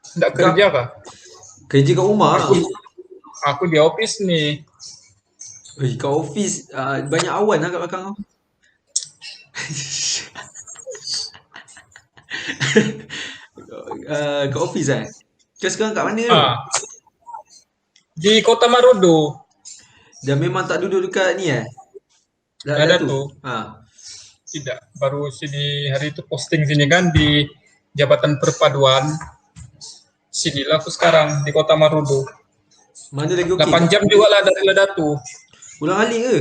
Tidak Kau kerja kah? kerja kat rumah. Aku di office nih. Kat office banyak awan lah kat belakang kau. Kat office eh. Kau sekarang kat mana tu? Ah, di Kota Marudu. Dah memang tak duduk dekat ni eh? Tidak Dah ada tu. tuh. Ha. Tidak. Baru sini hari itu posting sini kan di Jabatan Perpaduan. Sinilah aku sekarang di Kota Marudu. Mana lagi okey? 8 jam juga lah dari Ledatu. Ulang alik ke?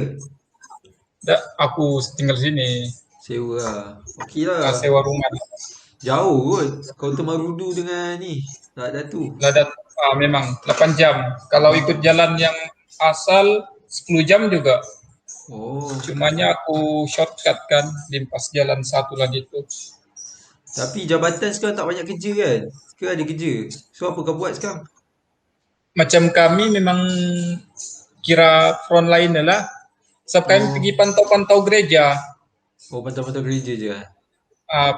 Aku tinggal sini. Sewa lah. Okey lah. Sewa rumah. Jauh kot. Kau Marudu dengan ni. Dah tu. Ledat memang 8 jam. Kalau ikut Hmm. jalan yang asal 10 jam juga. Oh. Cumanya aku shortcut kan, limpas jalan satu lagi itu. Tapi jabatan sekarang tak banyak kerja kan? Sekarang ada kerja. So apa kau buat sekarang? Macam kami memang kira front line lah. Sebab kami Oh. pergi pantau-pantau gereja, Oh pantau-pantau gereja je lah.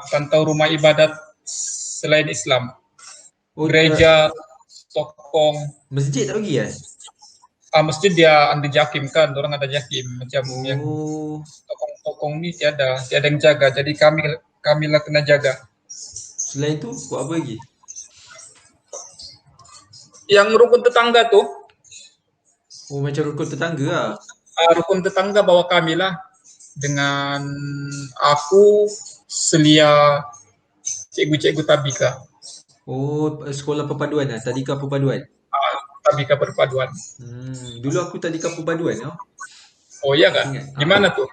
pantau rumah ibadat selain Islam. Oh Gereja, tokong, masjid tak pergi eh? masjid dia ada jakim kan, orang ada jakim. Macam yang Oh. tokong-tokong ni tiada yang jaga. Jadi kami lah kena jaga. Selain tu buat apa lagi? Yang rukun tetangga tuh, Oh macam rukun tetangga lah. rukun tetangga bawa kami lah dengan aku selia cikgu-cikgu tabika. Oh sekolah perpaduan lah. Tadika perpaduan. Tabika perpaduan. Dulu aku tadika perpaduan tau. Oh iya kah? Ingat? Di mana tuh?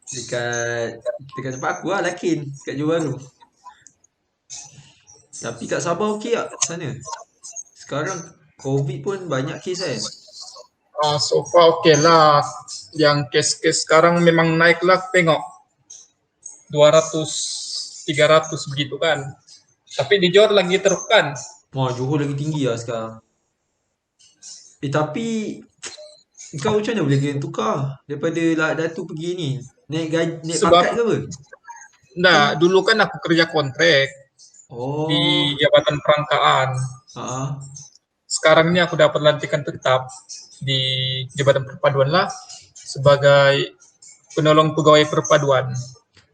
Dekat tempat aku lah, Lakin. Dekat Johor Bahru. Tapi kat Sabah okey tak sana? Sekarang COVID pun banyak kes kan? So far okay lah. Yang kes-kes sekarang memang naik lah, tengok 200 300 begitu kan. Tapi di Johor lagi tertekan. Wah, Johor lagi tinggi lah sekarang. Tapi kau macam mana boleh kena tukar daripada Lak Datu pergi ni? Naik Sebab pangkat ke apa? dulu kan aku kerja kontrak di Oh, Jabatan Perangkaan. ah, Sekarang ini aku dapat lantikan tetap di Jabatan Perpaduan lah sebagai penolong pegawai perpaduan.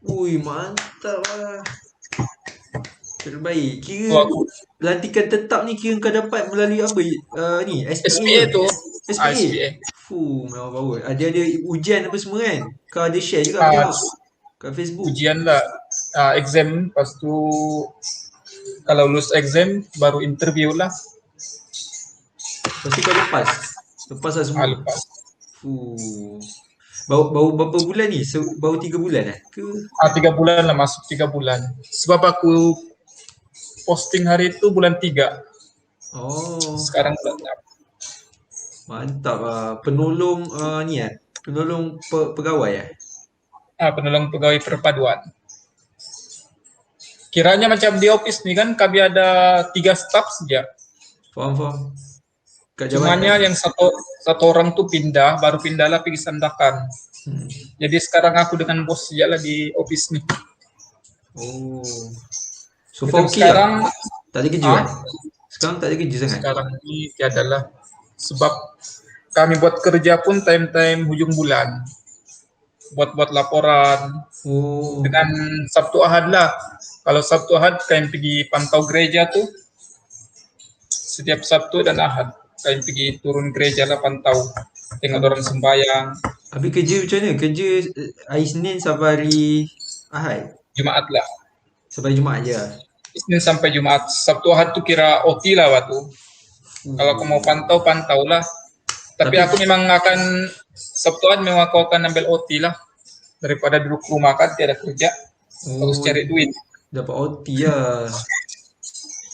ui mantap lah. Terbaik. Kira Waktu lantikan tetap ni kira kau dapat melalui apa? Ni SPA SPA ke? tu, SPA. SPA. Memang power. Ada ujian apa semua kan? Kau ada share juga aku Uh, tengok kat Facebook. Ujian lah, exam, lepas tu kalau lulus exam baru interview lah. Lepas tu kau lepas. Lepas lah semua. Lepas Fuh. Baru berapa bulan ni? Baru 3 bulan ke? 3 bulan lah, masuk 3 bulan. Sebab aku posting hari itu bulan 3. Oh, Sekarang bulan 6. mantap lah. Penolong ni penolong pegawai Penolong pegawai perpaduan. Kiranya macam di office nih kan kami ada 3 staff saja. Faham. Kat Cumanya jabatan. yang satu orang tuh baru pindah lah pergi Sandakan. Hmm. Jadi sekarang aku dengan bos saja lah di office nih. Oh. So far okey Sekarang lah. Tak ada kerja kan? Sekarang tak ada kerja sangat. sekarang ini tiada lah. Sebab kami buat kerja pun time-time hujung bulan. Buat laporan. Oh. Dengan Sabtu Ahad lah. Kalau Sabtu Ahad kami pergi pantau gereja tuh. Setiap Sabtu dan Ahad kami pergi turun gereja lah pantau. Tengok orang sembahyang. Habis kerja macam mana? Kerja hari Senin sampai hari Ahad? Jumaat lah. Sampai Jumaat je lah? Senin sampai Jumaat. Sabtu Ahad tuh kira OT lah waktu. Kalau aku mau pantau lah. Tapi aku memang akan Sabtu Ahad memang aku akan ambil OT lah. Daripada duduk rumah kan tiada kerja. Harus cari duit. Dapat OT lah.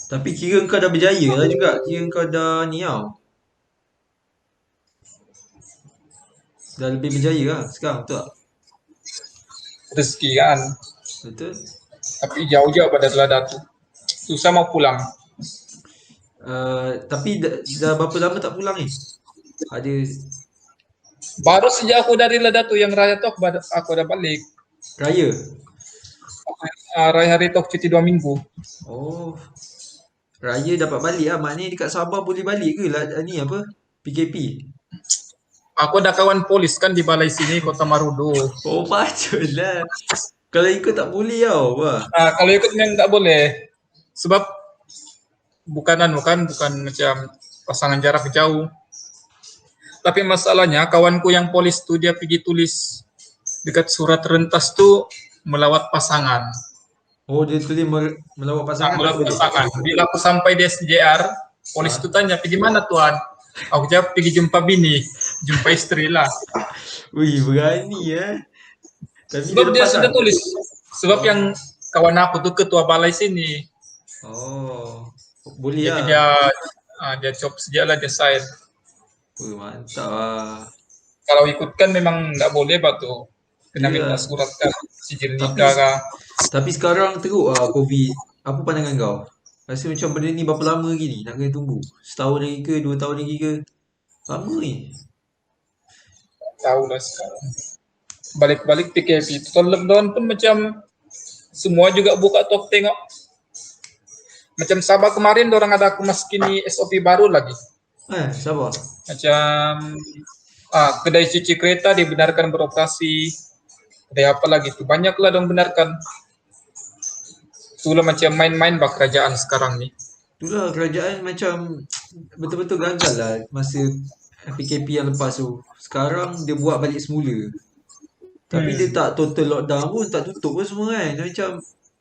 Tapi kira kau dah berjaya lah juga. Kira kau dah ni tau. Dah lebih berjaya lah sekarang, betul tak? Rezeki kan. Betul. Tapi jauh-jauh pada Ladatu. Susah mau pulang. Tapi dah berapa lama tak pulang ni? Ada. Baru sejak aku dari Ladatu yang raya tuh aku udah balik. Raya? Raya hari tuh cuti 2 minggu. Oh. Raya dapat balik lah. Maknanya dekat Sabah boleh balik ke lah ni apa? PKP. Aku ada kawan polis kan di balai sini Kota Marudu. Oh patutlah. Kalau ikut tak boleh tau. Wah. Kalau ikut memang tak boleh. Sebab bukan macam pasangan jarak jauh. Tapi masalahnya kawanku yang polis tuh dia pergi tulis dekat surat rentas tuh melawat pasangan. Oh dia tulis melawat pasangan tak Melawat boleh. pasangan. Bila aku sampai di SJR, polis itu tanya, pergi mana tuan? Aku jawab, pergi jumpa bini, jumpa istri lah. Wih berani Tapi Sebab dia lepas sudah tak? tulis. Sebab yang kawan aku tuh ketua balai sini. Oh. Boleh Jadi lah. dia job sejak lah dia sign. Wih mantap lah. Kalau ikutkan memang nggak boleh batu. Kena minta Yelah. surat kan, sijil Tapi nikah kah. tapi sekarang teruk COVID. Apa pandangan kau? Rasa macam benda ni berapa lama lagi ni nak kena tunggu? Setahun lagi ke? 2 tahun lagi ke? Lama ni. Tahu lah sekarang. Balik-balik PKP. Total lockdown pun macam semua juga buka tok tengok. Macam Sabah kemarin orang ada aku masukin SOP baru lagi. Siapa? Macam kedai cuci kereta dibenarkan beroperasi. Kedai apa lagi tuh? Banyak lah dong benarkan. Itulah macam main-main bak kerajaan sekarang nih. Itulah kerajaan macam betul-betul gagal lah masa PKP yang lepas tu. Sekarang dia buat balik semula. Tapi dia tak total lockdown pun, tak tutup pun semua kan. Dia macam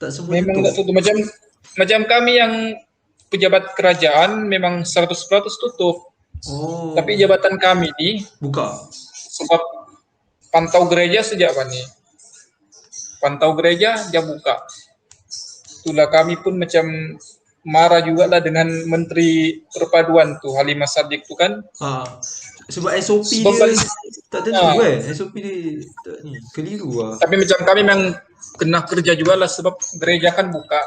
tak semua Memang tutup. tak tutup. Macam kami yang pejabat kerajaan memang 100% tutup. Oh, Tapi jabatan kami nih buka. sebab pantau gereja sejak apa nih? Pantau gereja dia buka. Itulah kami pun macam marah juga lah dengan Menteri Perpaduan tuh Halimah Sadiq tuh kan. Sebab SOP Sebab dia tak tentu Ah. kan. SOP dia tak ni, keliru lah. Tapi macam kami memang kena kerja juga lah sebab gereja kan buka.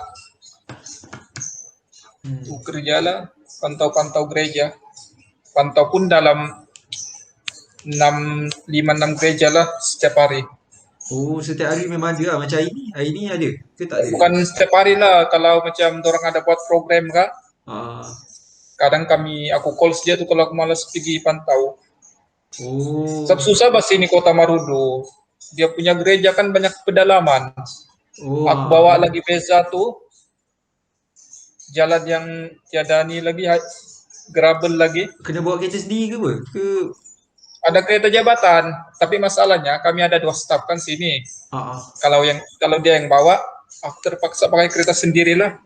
Kerja lah, pantau-pantau gereja. Pantau pun dalam 5-6 gereja lah setiap hari. Oh, setiap hari memang ada lah. Macam hari ni ada ke tak ada? Bukan setiap hari lah, kalau macam orang ada buat program kah, kadang aku call saja tuh kalau aku malas pergi pantau. Oh, Sebab susah bahasa ini Kota Marudu. Dia punya gereja kan banyak pedalaman. Aku bawa lagi beza tuh, jalan yang tiada ni lagi, gravel lagi. kena bawa kereta sendiri ke apa? Ada kereta jabatan, tapi masalahnya kami ada 2 staf kan sini. Kalau dia yang bawa, aku terpaksa pakai kereta sendirilah.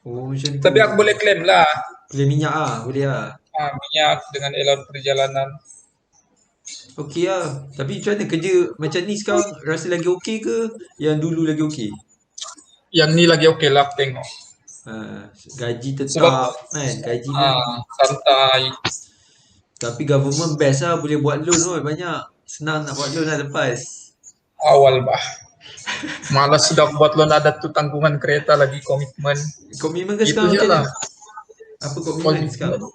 Oh, macam tu. Tapi aku boleh klaim lah. Boleh minyak boleh lah. Minyak dengan allowance perjalanan. Okey lah. Tapi macam mana kerja macam ni sekarang rasa lagi okey ke yang dulu lagi okey? Yang ni lagi okey lah aku tengok. Gaji tetap Sebab, kan, gaji ni. Santai. Tapi government best lah, boleh buat loan kot banyak. Senang nak buat loan lah lepas. Awal bah. Malas sudah buat loan, ada tuh tanggungan kereta lagi, komitmen. Komitmen ke Itu sekarang je macam lah. mana? Apa komitmen sekarang?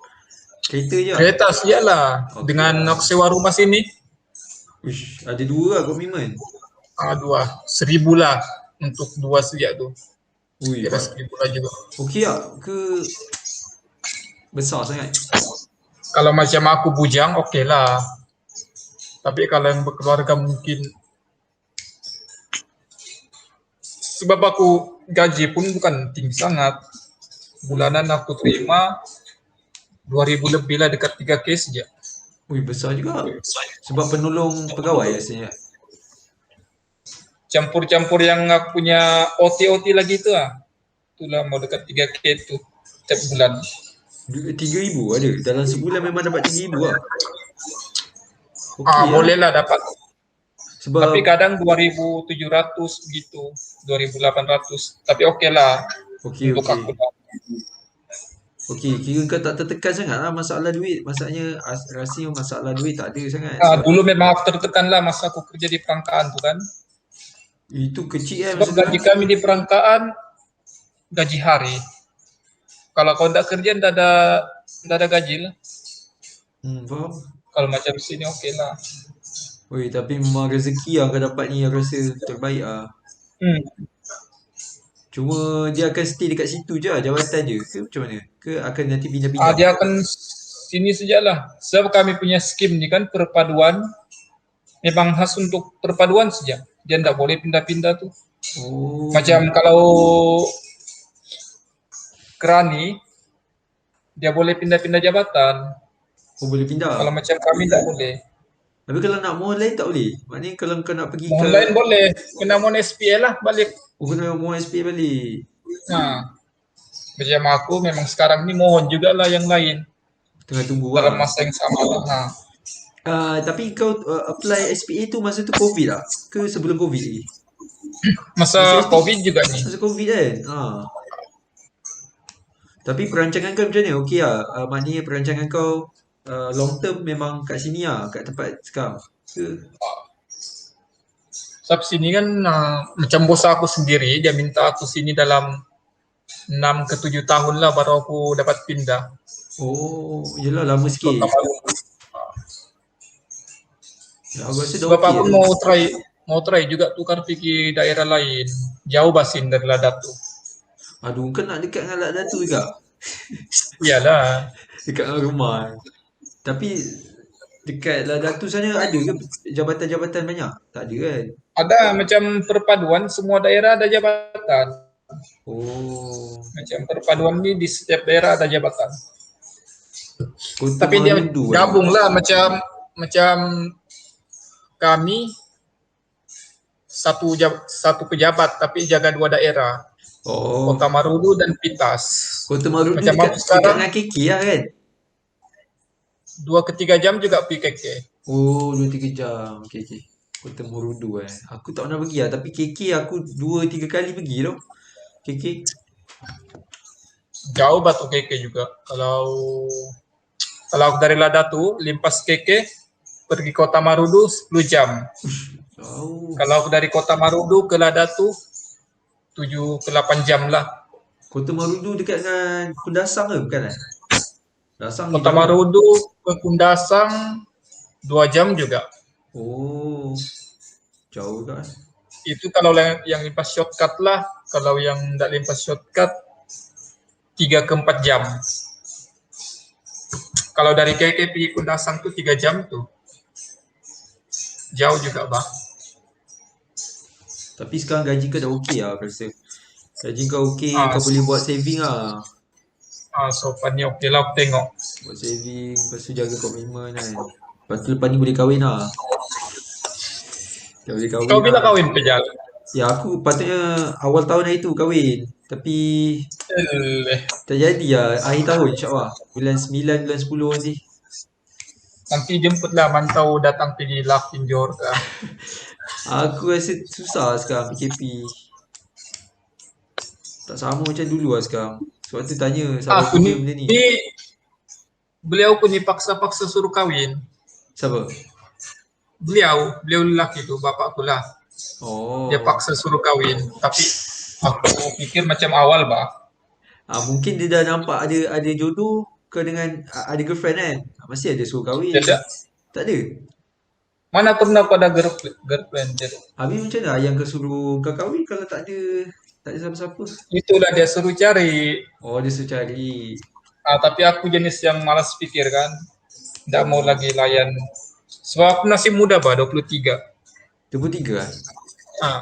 Kereta je? Kereta saja lah. Okey Dengan lah. aku sewa rumah sini. Uish, ada 2 lah komitmen. 1,000 lah untuk 2 saja tuh. Ui, Kira 1,000 lah juga. okey lah ke besar sangat? Kalau macam aku bujang, okey lah. Tapi kalau yang berkeluarga mungkin. Sebab aku gaji pun bukan tinggi sangat. Bulanan aku terima 2,000 lebih lah, dekat 3K saja. Ui, besar juga. Sebab penolong pegawai rasanya. Campur-campur yang aku punya OT lagi tu lah. Itulah mau dekat 3K tu setiap bulan. 3,000 ada? Dalam sebulan memang dapat 3,000 lah? Okey Boleh lah dapat. Sebab Tapi kadang 2,700 begitu, 2,800. Tapi okey lah untuk aku lah. Okey, kira kau tak tertekan sangat lah masalah duit. Masalahnya rasanya masalah duit tak ada sangat. Dulu memang aku tertekan lah masa aku kerja di perangkaan tu kan. Itu kecil kan Sebab masa gaji kami di perangkaan gaji hari. Kalau kau tak kerja tak ada gaji lah. Faham? Kalau macam sini okey lah. Oi, tapi memang rezeki yang kau dapat ni yang rasa terbaik lah. Cuma dia akan stay dekat situ je lah, jabatan je ke macam mana? Ke akan nanti pindah-pindah? Dia akan sini sajalah. Sebab kami punya skim ni kan perpaduan, memang khas untuk perpaduan saja. Dia tidak boleh pindah-pindah tuh. Oh, Macam kalau Kerani, dia boleh pindah-pindah jabatan. oh boleh pindah. Kalau macam kami tidak boleh. Tapi kalau nak mohon lain tak boleh. Maknanya kalau kau nak pergi Mohon ke, lain boleh. Kena mohon SPA lah balik. oh kena mohon SPA balik. Nah, macam aku memang sekarang ni mohon juga lah yang lain. Tengah tunggu Dalam lah. masa yang sama lah. Nah, Tapi kau apply SPA tu masa tu COVID lah? Ke sebelum COVID lagi? masa Masa SPA, COVID juga nih. masa COVID kan? Tapi perancangan kau macam mana? Okey lah. Maknanya perancangan kau long term memang kat sini lah, kat tempat sekarang. Ke? Sebab sini kan macam bos aku sendiri, dia minta aku sini dalam 6 ke 7 tahun lah baru aku dapat pindah. Oh, yelah lama sikit. Kota Maluku. Ya, aku rasa dah Sebab okey aku lah. mau try juga tukar pergi daerah lain. Jauh basin dari Ladakh tu. Aduh, kau nak dekat dengan Lak Datu juga? Iyalah. Dekat dengan rumah. Tapi dekat Lak Datu sana ada ke jabatan-jabatan banyak? Tak ada kan? Ada macam perpaduan, semua daerah ada jabatan. Oh, Macam perpaduan ni di setiap daerah ada jabatan. Kota Tapi dia Marudu ada. gabung lah macam kami satu pejabat tapi jaga dua daerah. Oh, Kota Marudu dan Pitas. Kota Marudu Macam dekat, aku dekat sekarang dengan KK lah kan? 2 ke 3 jam juga PKK. Oh, 2-3 jam. Okay, okay. Kota Marudu eh. Aku tak pernah pergi lah. Tapi KK aku 2-3 kali pergi tau. KK. Jauh batu KK juga. Kalau aku dari Ladatu, limpas KK, pergi Kota Marudu 10 jam. Oh, Kalau aku dari Kota Marudu ke Ladatu, 7 ke 8 jam lah. Kota Marudu dekat dengan Kundasang ke bukan eh? Dasang ni Kota jauh. Marudu ke Kundasang 2 jam juga. Oh, jauh kan? Itu kalau yang limpas shortcut lah. Kalau yang tidak limpas shortcut, 3 ke 4 jam. Kalau dari KK pergi Kundasang tuh 3 jam tuh. Jauh juga, Bang. Tapi sekarang gaji kau dah okey lah aku rasa. Gaji kau okey, Ah, kau boleh buat saving lah. sopan ni okey lah aku tengok. Buat saving, lepas tu jaga komitmen kan. Lepas tu lepas ni boleh kahwin lah. Dah boleh kahwin Kau bila lah. kahwin Pejal? Ya aku patutnya awal tahun hari tu kahwin. Tapi tak jadi lah. Akhir tahun insyaAllah. Bulan 9, bulan 10 nanti. Nanti jemputlah mantau datang pergi lah Pinjor ke. Aku rasa susah sekarang PKP. Tak sama macam dulu lah sekarang. Sebab tu tanya sahabat Aku kerja ni, benda ni. beliau pun ni paksa-paksa suruh kahwin. Siapa? Beliau lelaki tu, bapak aku lah. Oh. Dia paksa suruh kahwin. Tapi aku pikir macam awal bah. Mungkin dia dah nampak ada jodoh ke dengan ada girlfriend kan. Masih ada suruh kahwin. Tidak. Tak ada. Mana pernah pada girlfriend dia. Habis macam mana yang kau suruh kau kahwin kalau tak ada siapa-siapa? Itulah dia suruh cari. Oh, dia suruh cari. Tapi aku jenis yang malas pikir kan. Tidak mau lagi layan. Sebab aku masih muda bah, 23. 23 kan? Ah,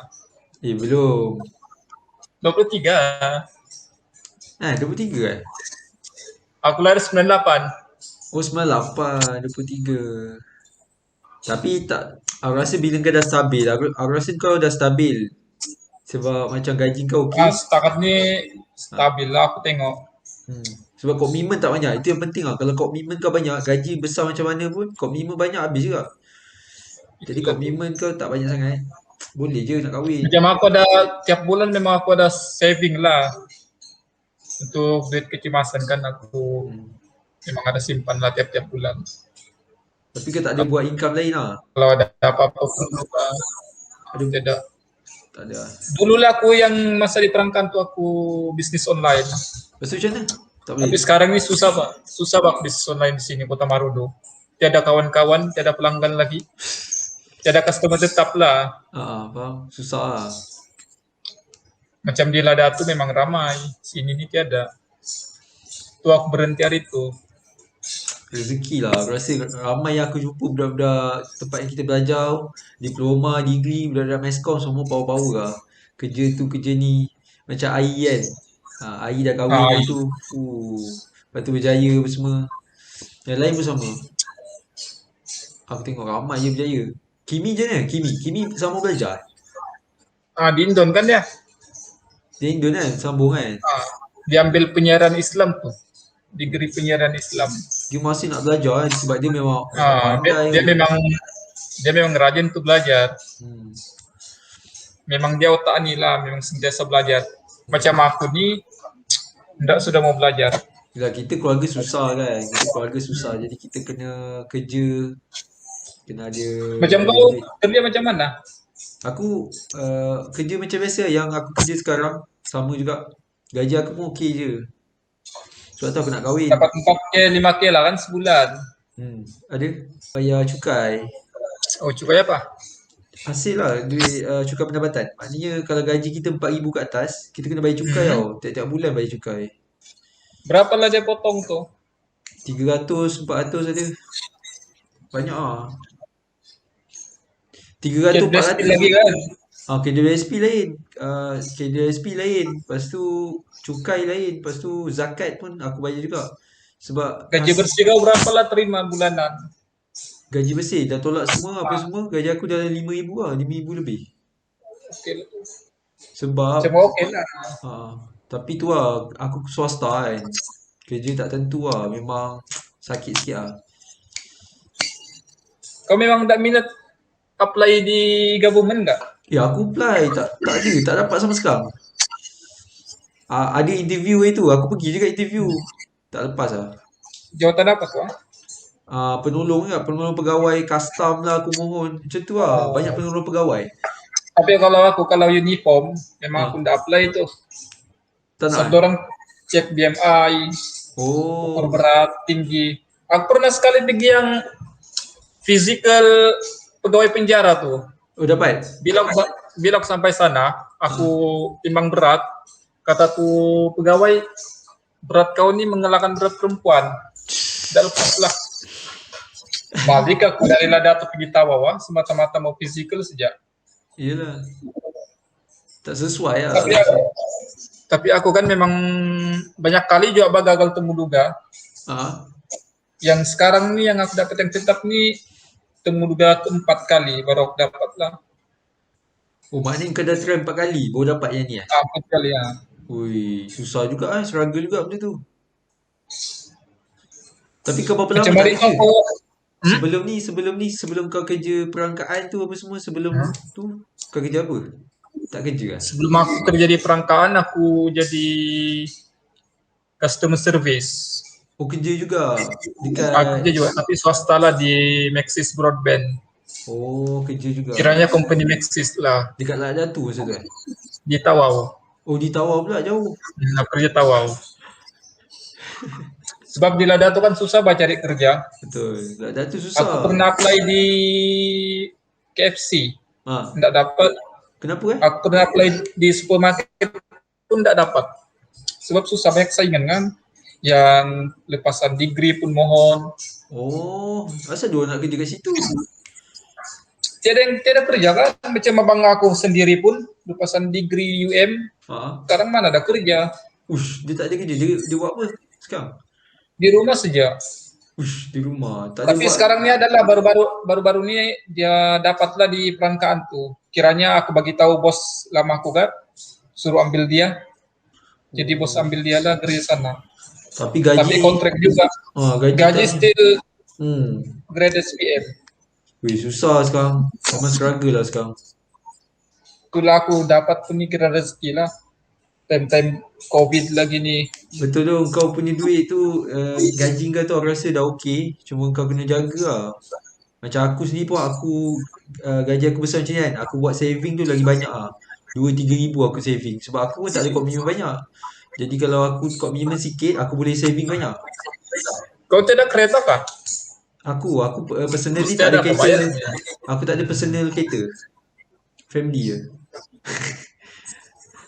Belum. 23. 23 kan? Aku lahir 98. Oh, 98, 23. Tapi tak, aku rasa bila kau dah stabil, aku rasa kau dah stabil. Sebab macam gaji kau okey. Setakat ni stabil lah aku tengok. Sebab komitmen tak banyak. Itu yang penting lah. Kalau komitmen kau banyak, gaji besar macam mana pun, komitmen banyak habis juga. Jadi Itulah tu. komitmen kau tak banyak sangat, boleh je nak kahwin. Macam aku ada tiap bulan memang aku ada saving lah. Untuk duit kecemasan kan aku memang ada simpan lah tiap-tiap bulan. Tapi kau tak ada buat income lain lah. Kalau ada apa-apa pun lupa. Ada Tidak. tak ada lah. Dulu lah aku yang masa diterangkan tuh aku bisnis online. Lepas tu macam mana? Tak boleh. Tapi sekarang ni susah pak. Susah pak bisnis online di sini Kota Marudu. Tiada kawan-kawan, tiada pelanggan lagi. Tiada customer tetap lah. Faham. Susah lah. Macam di Lada tu memang ramai, sini ni tiada. Tu aku berhenti hari itu. Rezeki lah. Aku rasa ramai yang aku jumpa budak-budak tempat yang kita belajar, diploma, degree, budak-budak meskom semua power-power lah. Kerja tu kerja ni. Macam Ai kan. Ai dah kahwin Ah, dah tu. Lepas tu berjaya apa semua. Yang lain pun sama. Aku tengok ramai je berjaya. Kimi je kan? Kimi sama belajar. di Indon kan dia. Dia Indon kan? Sambung kan? Ah, dia ambil penyiaran Islam tu. Degree penyiaran Islam. Dia masih nak belajar kan? Sebab dia memang Dia, pandai dia tu. memang rajin tu belajar. Hmm. Memang dia otak ni lah, memang sentiasa belajar. Macam aku ni, tidak sudah mau belajar. Yelah, kita keluarga susah kan. Kita keluarga susah. Jadi kita kena kerja. Kena Macam ada kau duit. kerja macam mana? Aku kerja macam biasa. Yang aku kerja sekarang sama juga. Gaji aku pun okey je. Sebab tu aku nak kahwin. Dapat 4K, 5K lah kan sebulan. Ada bayar cukai. Oh, cukai apa? Hasil lah duit cukai pendapatan. Maknanya kalau gaji kita 4,000 ke atas, kita kena bayar cukai tau. Tiap-tiap bulan bayar cukai. Berapa lah dia potong tu? 300, 400 ada. Banyak lah. 300, KWSP 400 lagi je. kan? KWSP lain. KWSP lain. Lepas tu cukai lain. Lepas tu zakat pun aku bayar juga. Sebab Gaji bersih kau berapa lah terima bulanan? gaji bersih dah tolak semua apa semua. Gaji aku dah 5,000 lah. 5,000 lebih. Okey, Sebab cuma okey lah. tapi tu lah aku swasta kan. Kerja tak tentu lah. Memang sakit sikit lah. Kau memang tak minat apply di government tak? Ya aku apply. Tak ada. Tak dapat sama sekarang. Ada interview itu. Aku pergi juga interview. Tak lepas lah. Jawatan apa tu? Penolong lah. Penolong pegawai custom lah aku mohon. Macam tu lah. Banyak penolong pegawai. Tapi kalau uniform, memang aku tak apply tu. Tak nak. Sebab orang cek BMI, ukur Oh. berat, tinggi. Aku pernah sekali pergi yang physical pegawai penjara tu. Oh dapat? Bila aku sampai sana, aku timbang berat. Kata tu pegawai, berat kau ni mengalahkan berat perempuan. Dah lepas lah. Balik aku dari Lada pergi Tawawa, semata-mata mau physical saja. Iyalah. Tak sesuai lah. Tapi aku kan memang banyak kali juga gagal temu duga. Yang sekarang ni yang aku dapat yang tetap ni temu duga keempat kali baru aku dapat lah. Oh maknanya kau dah try 4 kali baru dapat yang ni lah? 4 kali ya. Ui, susah juga struggle juga benda tu. Tapi kau berapa Macam lama tak hari kerja? aku Sebelum kau kerja perangkaan tu apa semua tu kau kerja apa? Tak kerja kan? sebelum aku kerja di perangkaan aku jadi customer service. Oh kerja juga dekat. Aku kerja juga tapi swasta lah di Maxis Broadband. Oh kerja juga. Kiranya company Maxis lah Dekat Lak Datu masa tu kan? di Tawau. Oh di Tawau pula jauh. Aku kerja Tawau. Sebab di Lada tu kan susah cari kerja. Betul. Lak Datu susah. Aku pernah apply di KFC. Tidak dapat. Kenapa Aku pernah apply di supermarket pun tidak dapat. Sebab susah banyak saingan kan. Yang lepasan degree pun mohon. Oh, asal dia nak kerja kat situ? Tiada kerja kan. Macam abang aku sendiri pun lepasan degree UM. Sekarang mana ada kerja. Dia tak ada kerja. Dia buat apa sekarang? Di rumah saja. Di rumah. Tak tapi sekarang ni adalah baru-baru ni dia dapatlah di perangkaan tu. Kiranya aku bagi tahu bos lama aku kan, suruh ambil dia. Jadi bos ambil dia lah dari sana. Tapi kontrak juga. Gaji still grade SPM. Wih, susah sekarang. Memang struggle lah sekarang. Itulah aku dapat pun ni kira rezeki lah. Time COVID lagi ni. Betul tu, kau punya duit tu gaji kau tu aku rasa dah okey. Cuma kau kena jaga lah. Macam aku sendiri pun gaji aku besar macam ni kan. Aku buat saving tu lagi banyak lah. 2-3 ribu aku saving. Sebab aku pun tak ada komitmen banyak. Jadi kalau aku komitmen sikit, aku boleh saving banyak. Kau tidak kereta kah? Aku personally tak ada kereta. Aku tak ada personal kereta. Family je.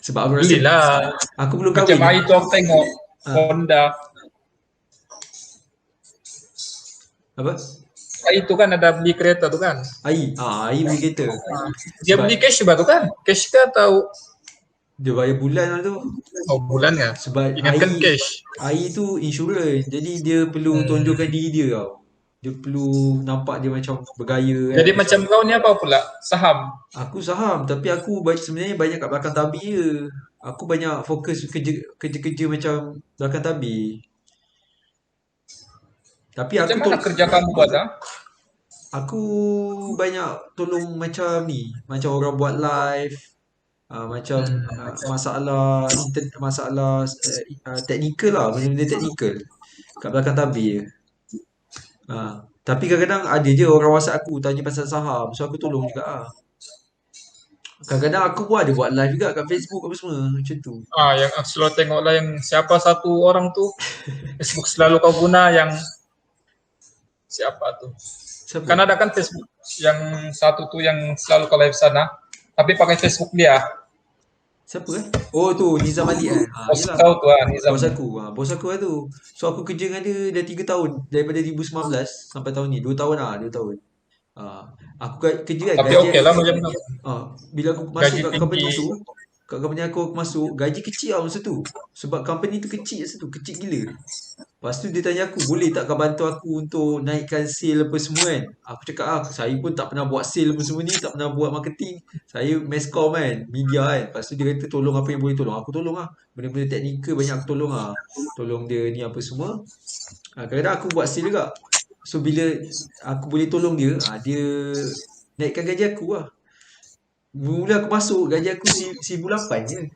Sebab aku rasa Belilah. aku belum Macam kahwin. itu aku tengok Ah. Honda. Apa? Itu kan ada beli kereta tu kan. Ai beli kereta. Dia Sebab beli cash juga tu kan. Cash ke atau dia bayar bulan lah tu. bulan ya? Sebab Ingatkan cash. AI tu insurans. Jadi dia perlu tonjolkan diri dia tau. Dia perlu nampak dia macam bergaya kan. Jadi macam kau ni apa pula? Saham. Aku saham tapi aku sebenarnya banyak kat belakang tabir je. Aku banyak fokus kerja macam belakang tabir. Tapi Macam mana kerja kamu buat aku banyak tolong macam ni, macam orang buat live, macam masalah teknikal lah, benda-benda teknikal kat belakang tabir. Tapi kadang-kadang ada je orang WhatsApp aku tanya pasal saham, so aku tolong juga ah. Kadang-kadang aku pun ada buat live juga kat Facebook apa semua macam tu. Yang aku selalu tengok lah yang siapa satu orang tu Facebook selalu kau guna yang siapa tu? Siapa? Kan ada kan Facebook yang satu tu yang selalu kau live sana, tapi pakai Facebook dia. Siapa Oh tu Nizam Ali Bos yelah. kau tu Nizam. Bos aku lah tu. So aku kerja dengan dia dah 3 tahun daripada 2019 sampai tahun ni. 2 tahun 2 tahun. Aku kerja kan Tapi gaji okey lah macam tu. bila aku masuk Gaji kat company tinggi. tu, kat company aku masuk, gaji kecil lah masa tu. Sebab company tu kecil masa tu, kecil gila. Lepas tu dia tanya aku, boleh tak kau bantu aku untuk naikkan sale apa semua kan? Aku cakap saya pun tak pernah buat sale apa semua ni, tak pernah buat marketing. Saya masscom kan, media kan. Lepas tu dia kata tolong apa yang boleh tolong. Aku tolong lah. Benda-benda teknikal banyak aku tolong lah. Tolong dia ni apa semua. Kadang-kadang aku buat sale juga. So bila aku boleh tolong dia, dia naikkan gaji aku lah. Mula aku masuk, gaji aku 1,800 je.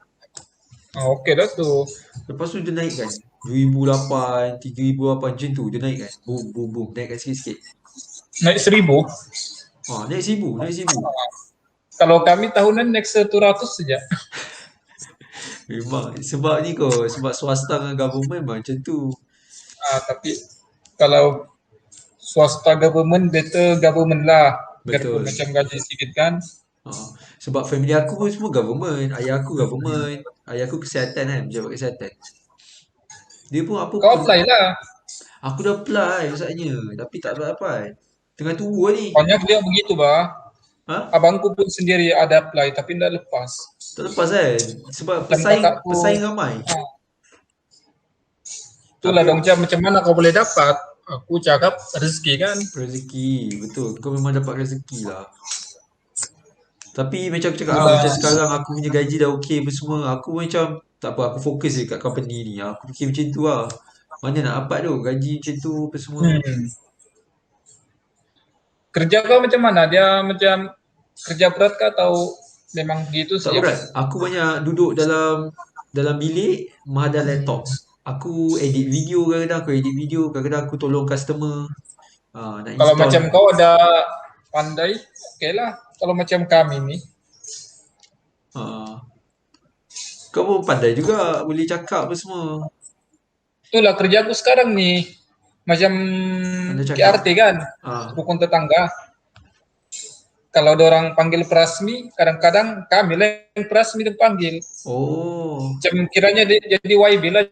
Okey dah tu. Lepas tu dia naikkan 2,800, 3,800 macam tu dia naikkan. Boom, boom, boom. Naikkan sikit-sikit. Naik 1,000. Naik 1,000. Kalau kami tahunan naik 100 saja. Memang. Sebab ni sebab swasta dengan government macam tu. Tapi kalau swasta government, better government lah. Betul. Biarpun macam gaji sikit kan. Sebab family aku pun semua government. Ayah aku government. Ayah aku kesihatan kan, pejabat kesihatan. Dia pun apa Kau apply lah. Aku dah apply maksudnya, tapi tak dapat. Tengah tunggu ni. Banyak dia begitu Abangku pun sendiri ada apply tapi tidak lepas. Tak lepas kan? Sebab pesaing ramai. Itulah dong macam mana kau boleh dapat? Aku cakap rezeki kan. Rezeki, betul. Kau memang dapat rezeki lah. Tapi macam aku cakap macam sekarang aku punya gaji dah okey apa semua. Aku macam tak apa, aku fokus je kat company ni. Aku fikir macam tu lah. Mana nak dapat tu gaji macam tu apa semua. Kerja kau macam mana? Dia macam kerja berat kah atau memang begitu Tak saja? berat. Aku banyak duduk dalam bilik menghadap laptop. Aku edit video kadang-kadang aku tolong customer. Nak Kalau install. macam kau ada pandai, okey lah. Kalau macam kami ni, Kau pun pandai juga, boleh cakap apa semua. itulah kerja aku sekarang ni. Macam KRT kan, rukun tetangga. Kalau ada orang panggil perasmi, kadang-kadang kami lah yang perasmi terpanggil. Macam kiranya jadi YB lah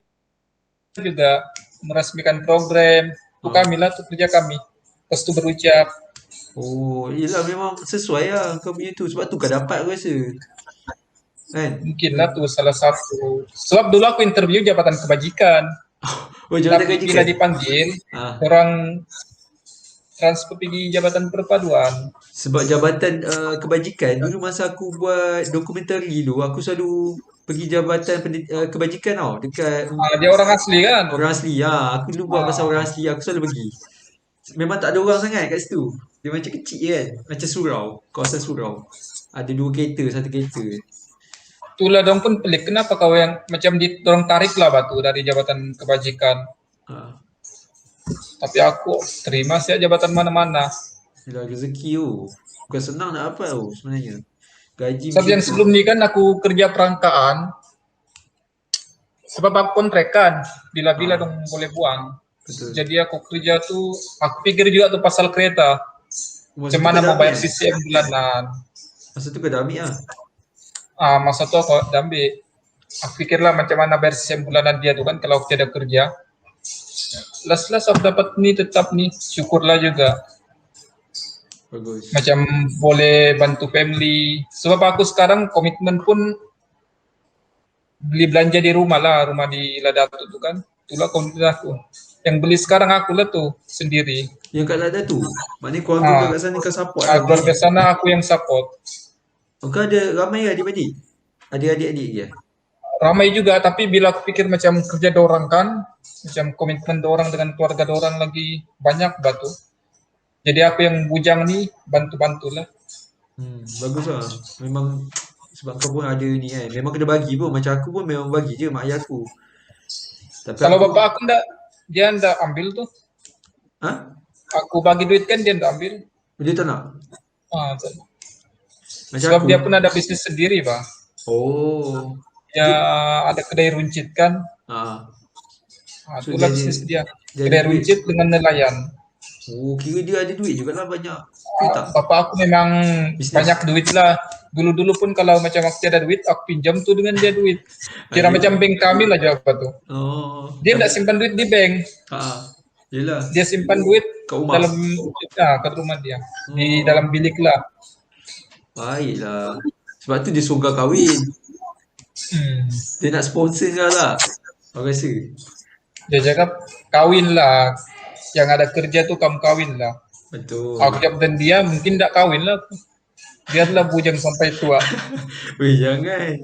juga meresmikan program. Itu kami lah, itu kerja kami. Lepas itu berucap. Yelah memang sesuai lah kau punya tu. Sebab tu kau dapat aku rasa. Kan? Mungkin lah tu salah satu. Sebab dulu aku interview jabatan kebajikan. Jabatan Tapi bila dipanggil, orang transfer pergi jabatan perpaduan. Sebab jabatan kebajikan, dulu masa aku buat dokumentari dulu, aku selalu pergi jabatan kebajikan tau. Dekat dia orang asli kan? Orang asli, aku dulu buat pasal orang asli, aku selalu pergi. Memang tak ada orang sangat kat situ. Dia macam kecil kan, macam surau, kawasan surau. Ada 2 kereta, 1 kereta. Itulah dong pun pelik. Kenapa kau yang macam dorong tarik lah batu dari jabatan kebajikan. Tapi aku terima sih jabatan mana-mana. Yelah rezeki tu. Bukan senang nak dapat tu sebenarnya. Gaji sebab yang sebelum ni kan aku kerja perangkaan. Sebab aku kontrak bila-bila dong boleh buang. Betul. Jadi aku kerja tu, aku pikir juga tuh pasal kereta. Macam mana mau bayar CCM bulanan. Masa tu kau dah ambil lah? Masa tu aku dah ambil. Aku pikirlah macam mana bayar sistem bulanan dia tuh kan kalau aku tidak kerja. Las-las aku dapat nih tetap nih, syukurlah juga. Bagus. Macam boleh bantu family. Sebab aku sekarang komitmen pun beli belanja di rumah lah, rumah di Ladatu tuh kan. Itulah komitmen aku. Yang beli sekarang aku lah tuh sendiri. Yang kat Lada tu, maknanya keluarga kau Ah, kat sana kau support lah beli. keluarga sana aku yang support. Kau ada ramai adik-adik? Adik-adik dia? Ramai juga, tapi bila aku pikir macam kerja dorang kan, macam komitmen dorang dengan keluarga dorang lagi banyak batu. Jadi aku yang bujang nih bantu-bantulah. Bagus lah. Memang sebab kau pun ada ni kan. Memang kena bagi pun. Macam aku pun memang bagi je mak ayah aku. Tapi Kalau aku, bapak aku ndak, dia ndak ambil tuh. ha? Aku bagi duit kan dia ndak ambil. Dia tak nak? Ah, Macam sebab aku? dia pun ada bisnis sendiri, Pak. Oh. Dia Dia, ada kedai runcit kan. ah. So Itulah bisnis dia. dia ada Kedai duit. runcit dengan nelayan. Oh, kira dia ada duit juga lah banyak. Ke tak? Bapak aku memang Bisnes. banyak duit lah. Dulu-dulu pun kalau macam aku ada duit, aku pinjam tuh dengan dia duit. Kira Yelah. macam bank kami lah apa tuh. Oh. Dia tidak simpan duit di bank. Yelah. Dia simpan duit Kat rumah. dalam kat rumah dia. Di Oh. dalam bilik lah. Baiklah. Sebab tu dia sorang kahwin. Dia nak sponsor kau lah. Kau rasa? Dia cakap kawin lah. Yang ada kerja tuh kamu kawin lah. Betul. Aku jawab dan dia mungkin tidak kawin lah. Biarlah bujang sampai tua. Weh, jangan.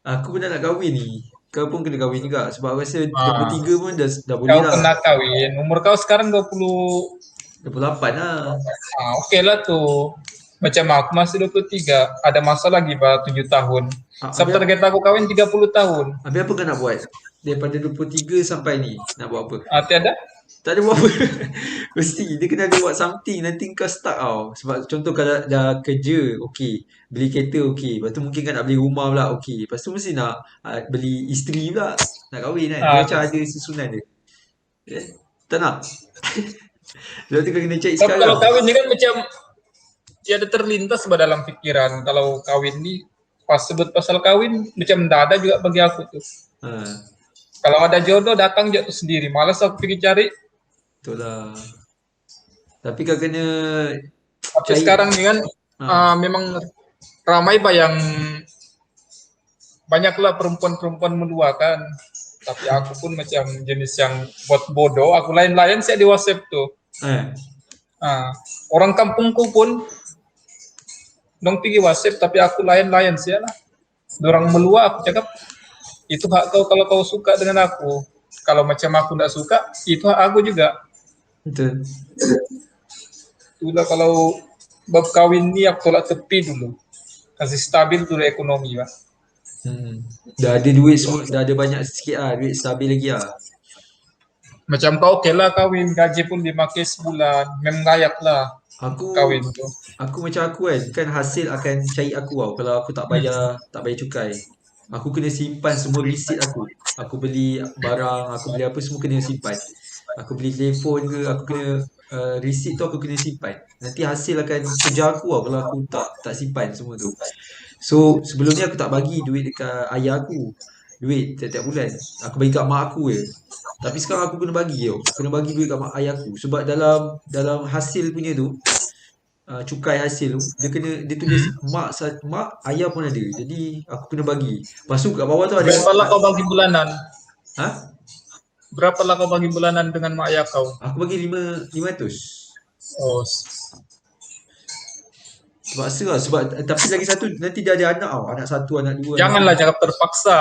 Aku pun dah nak kahwin ni. Kau pun kena kahwin juga. Sebab aku rasa Ah, 23 pun dah boleh kau lah. kena kawin. Umur kau sekarang 20. 28 lah. Oke lah tuh. Macam aku masih 23. Ada masa lagi Pak 7 tahun. Sampai Habis, target aku kawin 30 tahun. habis apa kau nak buat? Daripada 23 sampai ni. Nak buat apa? Tiada? Tak ada buat apa. Mesti dia kena ada buat something. Nanti kau stuck tau. Sebab contoh kalau dah kerja, okey. Beli kereta, okey. Lepas tu mungkin kan nak beli rumah pula, okey. Lepas tu mesti nak beli isteri pula. Nak kahwin kan. Dia macam ada susunan dia. Tak nak? Sebab tu kau kena cari Tapi kalau sekarang. kawin ni kan macam tiada terlintas dalam pikiran. Kalau kawin ni pas sebut pasal kawin macam tidak ada juga bagi aku tuh. Ha, Kalau ada jodoh datang je tuh sendiri. Malas aku pergi cari. betul lah. Tapi kau kena Tapi cari. sekarang ni kan Ha, memang ramai yang banyaklah perempuan-perempuan menua kan. Tapi aku pun macam jenis yang buat bodoh. Aku lain-lain saya di WhatsApp tuh. eh. Orang kampungku pun dong pergi WhatsApp tapi aku lain-lain sih lah. Dorang melua aku cakap itu hak kau kalau kau suka dengan aku. Kalau macam aku tidak suka itu hak aku juga. Betul. Itulah kalau bab kawin ni aku tolak tepi dulu. Kasih stabil dulu ekonomi Pak. Dah ada duit semua, dah ada banyak sikit lah, duit stabil lagi lah. Macam kau okey lah kawin gaji pun 5K sebulan. Memang layak lah Aku kawin tu. aku macam aku kan hasil akan cari aku tau kalau aku tak bayar cukai. Aku kena simpan semua resit aku. Aku beli barang, aku beli apa semua kena simpan. Aku beli telefon ke, aku kena resit tu aku kena simpan. Nanti hasil akan kejar aku tau kalau aku tak simpan semua tu. So sebelum ni aku tak bagi duit dekat ayah aku. Duit tiap-tiap bulan. Aku bagi kat mak aku je. Tapi sekarang aku kena bagi tau. Kena bagi duit kat mak ayah aku. Sebab dalam hasil punya tu, cukai hasil tu, dia tulis mak ayah pun ada. Jadi aku kena bagi. Lepas tu kat bawah tu ada. Berapa lah kau bagi bulanan? Ha? Berapa lah kau bagi bulanan dengan mak ayah kau? Aku bagi 500. Oh, Terpaksa lah sebab tapi lagi satu nanti dia ada anak tau. Anak satu, anak dua. janganlah cakap terpaksa.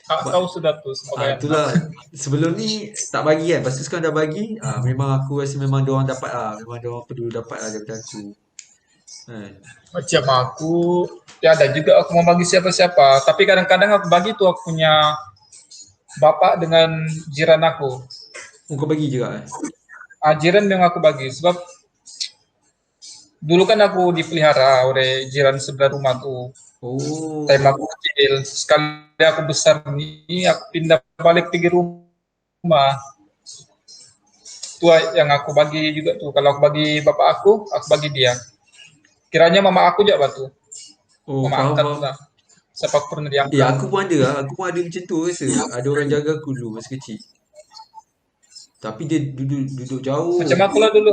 Hak Sebab- kau sudah tuh sebagai anak. Itulah sebelum ni tak bagi kan. Lepas tu sekarang dah bagi. Memang aku rasa memang diorang dapat lah. Memang diorang peduli dapat lah daripada aku. Kan? Macam aku, ya ada juga aku mau bagi siapa-siapa. Tapi kadang-kadang aku bagi tuh aku punya bapak dengan jiran aku. Oh, kau bagi juga Jiran yang aku bagi sebab dulu kan aku dipelihara oleh jiran sebelah rumah tuh. Oh. Time aku kecil, sekali aku besar nih, aku pindah balik pergi rumah. Itu yang aku bagi juga tuh. Kalau aku bagi bapak aku bagi dia. Kiranya mama aku juga batu. Oh, Mama faham, angkat faham. lah. Siapa aku pernah Ya diangkat. aku pun ada lah. Aku pun ada macam tu rasa. Ada orang jaga aku dulu masa kecil. Tapi dia duduk duduk jauh. Macam aku lah dulu.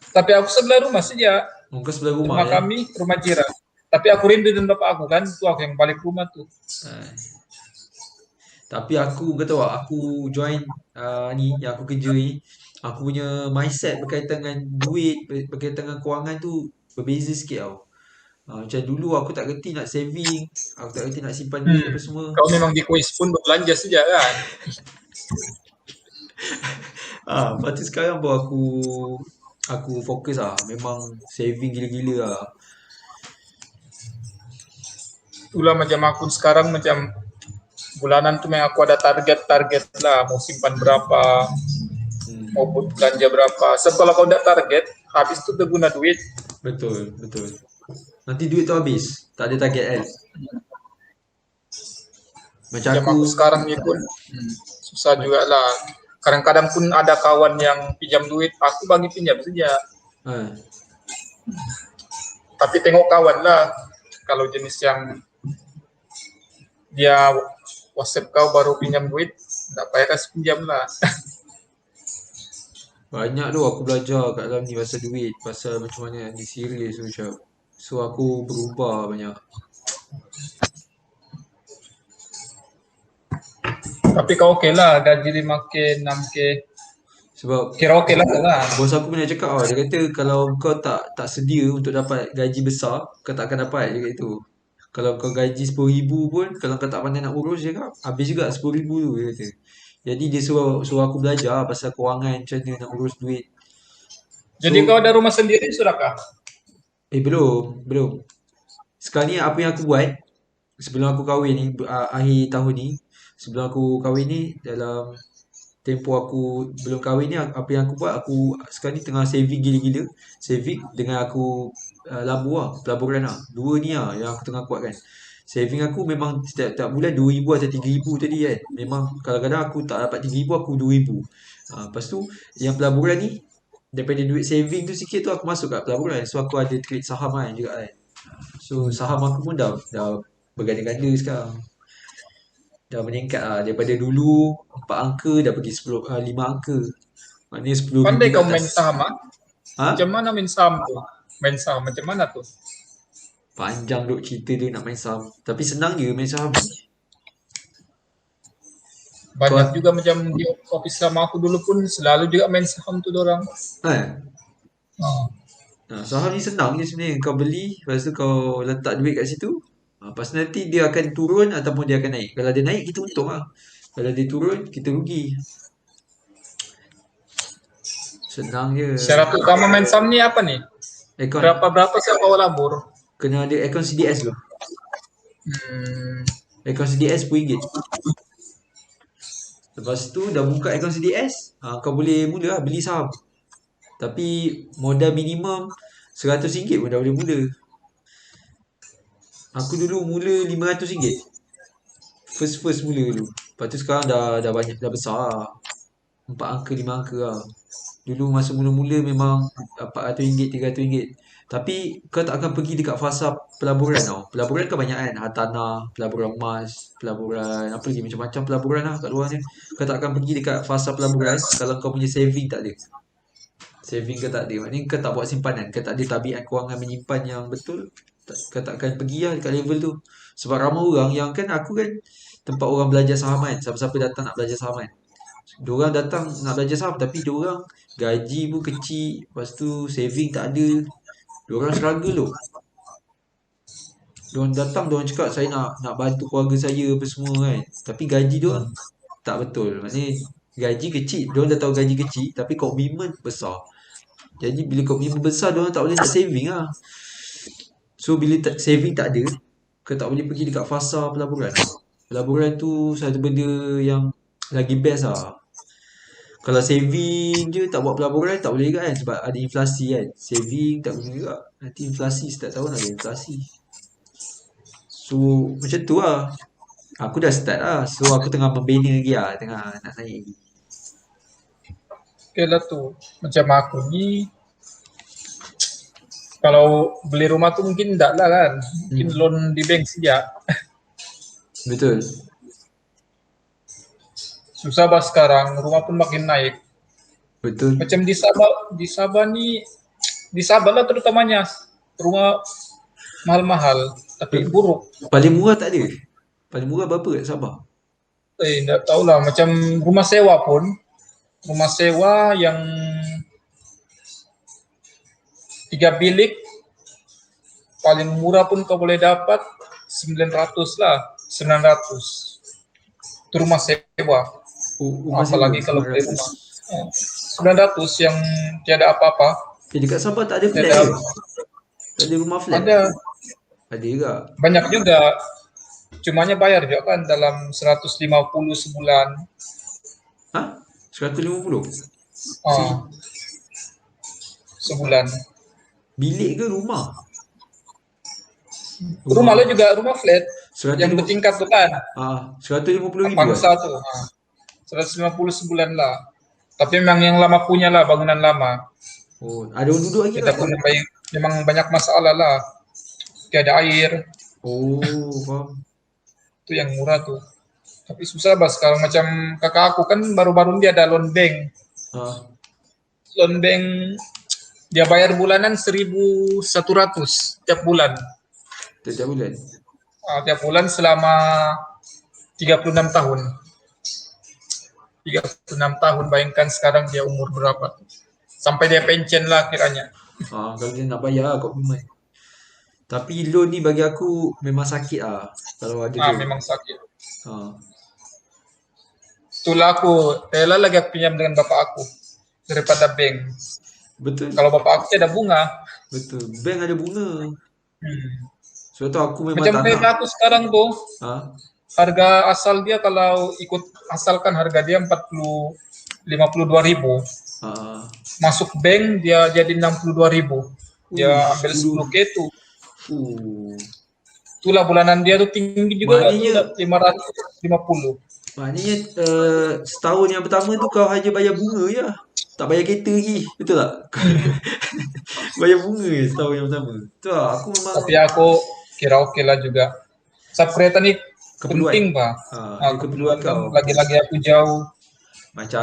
Tapi aku sebelah rumah saja. Muka sebelah rumah Rumah ya. kami, rumah jiran. Tapi aku rindu dengan bapak aku kan, itu aku yang balik rumah tuh. Ah, tapi aku kata awak, aku join ni yang aku kerja ni, aku punya mindset berkaitan dengan duit, berkaitan dengan kewangan tu berbeza sikit tau. Macam dulu aku tak kerti nak saving, aku tak kerti nak simpan duit Hmm. apa semua. Kau memang di kuis pun berbelanja saja kan. Lepas tu sekarang baru aku fokus memang saving gila-gila Itulah macam aku sekarang macam bulanan tuh memang aku ada target-target lah. Mau simpan berapa, mau Hmm, belanja berapa. Sebab kalau kau udah target, habis tuh udah guna duit. betul, betul. Nanti duit tu habis, tak ada target kan. Macam Macam aku, aku sekarang ni pun susah juga lah. Kadang-kadang pun ada kawan yang pinjam duit, aku bagi pinjam saja. ha, Tapi tengok kawan lah. Kalau jenis yang dia WhatsApp kau baru pinjam duit, tak payah kasih pinjam lah. banyak tu aku belajar kat dalam ni pasal duit, pasal macam mana ni serius macam. So aku berubah banyak. Tapi kau okey lah, gaji 5K, 6K. Sebab Kira okey lah kan? bos aku pernah cakap dia kata kalau kau tak sedia untuk dapat gaji besar, kau tak akan dapat dia kata itu. Kalau kau gaji 10,000 pun, kalau kau tak pandai nak urus, dia cakap habis juga 10,000 tu dia kata. Jadi dia suruh aku belajar pasal kewangan, macam mana nak urus duit. Jadi So, kau ada rumah sendiri sudah kah? belum. Sekarang ni apa yang aku buat sebelum aku kahwin ni, akhir tahun ni, sebelum aku kahwin ni, dalam tempoh aku belum kahwin ni, apa yang aku buat, aku sekarang ni tengah saving gila-gila. Saving dengan aku labur pelaburan dua ni yang aku tengah kuatkan. Saving aku memang setiap bulan 2,000 atau 3,000 tadi kan. Memang kadang-kadang aku tak dapat 3,000, aku 2,000. Lepas tu yang pelaburan ni, daripada duit saving tu sikit tu aku masuk kat pelaburan. So aku ada trade saham kan juga kan. So saham aku pun dah berganda-ganda sekarang. Dah meningkat daripada dulu 4 angka dah pergi 5 angka. Maknanya 10,000 Pandai ke kau atas. main saham ah? Ha? Macam mana main saham tuh? Main saham macam mana tuh? Panjang duk cerita dia nak main saham. Tapi senang je main saham ni. Kau Banyak juga macam di office sama aku dulu pun selalu juga main saham tuh orang. ha, saham ni senang je sebenarnya. Kau beli, lepas tu kau letak duit kat situ. Lepas tu nanti dia akan turun ataupun dia akan naik. Kalau dia naik, kita untung lah. Kalau dia turun, kita rugi. Senang je. Syarat utama main saham ni apa nih? Akaun, Berapa-berapa sih kau labur? kena ada akaun CDS tu. Hmm, Akaun CDS RM10. Lepas tu dah buka akaun CDS, kau boleh mula lah beli saham. Tapi modal minimum RM100 pun dah boleh mula. Aku dulu mula RM500. First mula dulu. Lepas tu sekarang dah banyak, dah besar lah. 4 angka, 5 angka lah. Dulu masa mula-mula memang RM400, RM300. Tapi kau tak akan pergi dekat fasa pelaburan tau. Pelaburan kan banyak kan. Hartanah, pelaburan emas, pelaburan apa lagi, macam-macam pelaburan lah kat luar ni. Kau tak akan pergi dekat fasa pelaburan kalau kau punya saving tak ada. Saving kau tak ada. Maknanya kau tak buat simpanan. Kau tak ada tabiat kewangan menyimpan yang betul. Kau tak akan pergi lah dekat level tu. Sebab ramai orang yang kan, aku kan tempat orang belajar saham kan. Siapa-siapa datang nak belajar saham kan. Diorang datang nak belajar saham tapi diorang gaji pun kecil. Lepas tu saving tak ada. Diorang struggle tu. Diorang datang, diorang cakap saya nak bantu keluarga saya apa semua kan. Tapi gaji diorang tak betul. Maknanya gaji kecil. Diorang dah tahu gaji kecil tapi komitmen besar. Jadi bila komitmen besar, diorang tak boleh nak saving lah. So bila saving tak ada, kau tak boleh pergi dekat fasa pelaburan. Pelaburan tu satu benda yang lagi best lah. Kalau saving je tak buat pelaburan tak boleh juga kan, sebab ada inflasi kan. Saving tak boleh juga. Nanti inflasi setiap tahun ada inflasi. So macam tu lah. Aku dah start lah. So aku tengah membina lagi lah. Tengah nak naik lagi. okay lah tuh. Macam aku ni Kalau beli rumah tuh mungkin enggak lah kan. Mungkin loan di bank saja. Betul. Susah bah sekarang, rumah pun makin naik. Betul. Macam di Sabah nih, di Sabah lah terutamanya rumah mahal-mahal, tapi buruk. Paling murah tak ada. Paling murah berapa kat Sabah? Enggak tahu lah. Macam rumah sewa pun, rumah sewa yang 3 bilik paling murah pun kau boleh dapat 900 lah, 900. Itu rumah sewa. Rumah sewa Apalagi kalau beli 900. rumah. 900 yang tiada apa-apa. Dekat Sabah tak ada flat Tiada ke? Tak ada rumah flat? ada Ada juga. banyak juga. Cumanya bayar juga kan dalam 150 sebulan. Ha? 150? Ah, sebulan. Bilik ke rumah? Rumah lo juga rumah flat yang 150 bertingkat tuh kan. 150,000 kan? Pangsa tuh. 150 sebulan lah. Tapi memang yang lama punya lah, bangunan lama. Oh, ada orang duduk lagi Kita tak? pun memang banyak masalah lah. Tiada air, Oh, faham. itu yang murah tuh. Tapi susah bah sekarang macam kakak aku kan baru-baru dia ada loan bank. Ah, Loan bank dia bayar bulanan 1.100 tiap bulan. tiap bulan. Tiap bulan selama 36 tahun. 36 tahun, bayangkan sekarang dia umur berapa. Sampai dia pensiun lah kiranya. Kalau dia nak bayar komitmen. Tapi loan ni bagi aku memang sakit ah kalau ada loan. Memang sakit. Ah, Itulah aku, rela lagi aku pinjam dengan bapak aku daripada bank. betul. Kalau bapak aku ada bunga. Betul. Bank ada bunga. Hmm. Sebab tu aku memang Macam tak kereta nak. aku sekarang tuh, Ah, harga asal dia kalau ikut asalkan harga dia 52.000. ah, Masuk bank dia jadi 62.000. Dia ambil 10. 10K tuh. Uh, Itulah bulanan dia tuh tinggi juga tuh maknanya 550. maknanya setahun yang pertama tu kau hanya bayar bunga je. Tak bayar kereta lagi. Betul tak? Bayar bunga je setahun yang pertama. Tu lah, aku memang Tapi aku kira oke lah juga. Sub kereta nih keperluan. penting pak. Dia keperluan Kebetulan kan kau. lagi-lagi aku jauh. Macam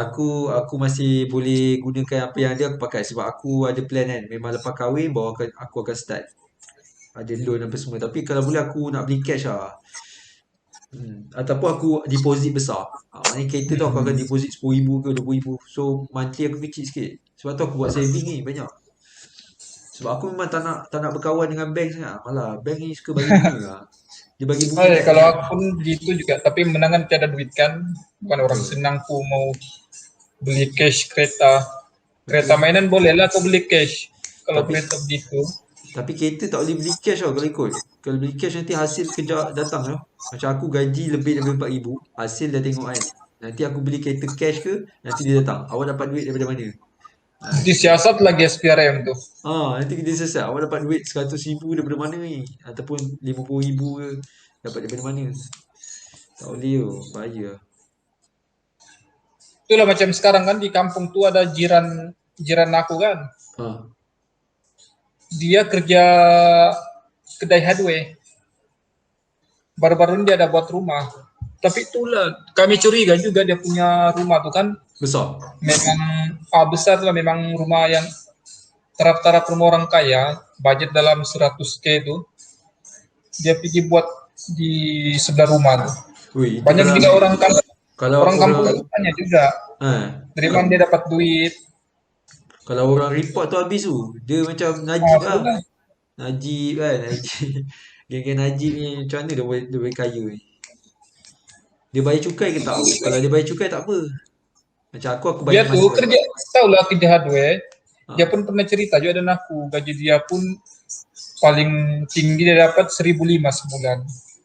aku masih boleh gunakan apa yang ada aku pakai sebab aku ada plan kan. Memang lepas kahwin baru aku akan start. Ada loan apa semua. Tapi kalau boleh aku nak beli cash lah. Ataupun aku deposit besar. Maknanya kereta tu aku akan deposit RM10,000 ke RM20,000. So monthly aku kecil sikit. Sebab tu aku buat saving ni banyak. Sebab aku memang tak nak berkawan dengan bank sangat. Malah bank ni suka bagi bunga lah. Dia bagi bunga tak Kalau banyak. aku pun gitu juga. Tapi menangan tiada duit kan. Bukan orang Betul. senang ku mau beli cash kereta. Kereta Betul. mainan boleh lah kau beli cash. Kalau Tapi kereta begitu. Tapi kereta tak boleh beli cash tau kalau ikut. Kalau beli cash nanti hasil kerja datang tau. Macam aku gaji lebih daripada RM4,000. Hasil dah tengok kan. Nanti aku beli kereta cash ke, nanti dia datang. Awak dapat duit daripada mana? Disiasat lagi SPRM tuh. Nanti kita sesat. Awak dapat duit RM100,000 daripada mana ni? Ataupun RM50,000 ke. Dapat daripada mana? Tak boleh tu. Bahaya. Itulah macam sekarang kan di kampung tuh ada jiran aku kan. Ha. Dia kerja kedai hardware. Baru-baru ini dia ada buat rumah. Tapi itulah kami curiga juga dia punya rumah tuh kan Besar. memang besar lah, memang rumah yang taraf-taraf rumah orang kaya, budget dalam 100K itu dia pergi buat di sebelah rumah tuh. Wih, itu Banyak juga kalau orang kampung tanya juga dari mana dia dapat duit. kalau orang report tu habis tu. Dia macam Najib lah. Itulah. Najib kan, Najib. Geng-geng Najib ni macam mana dia boleh kaya ni? Dia bayar cukai ke tak? Kalau dia bayar cukai tak apa. Macam aku Dia banyak tuh masa. kerja, tahulah kerja hardware. Dia Ha. pun pernah cerita juga dan aku gaji dia pun paling tinggi dia dapat 1.500 sebulan.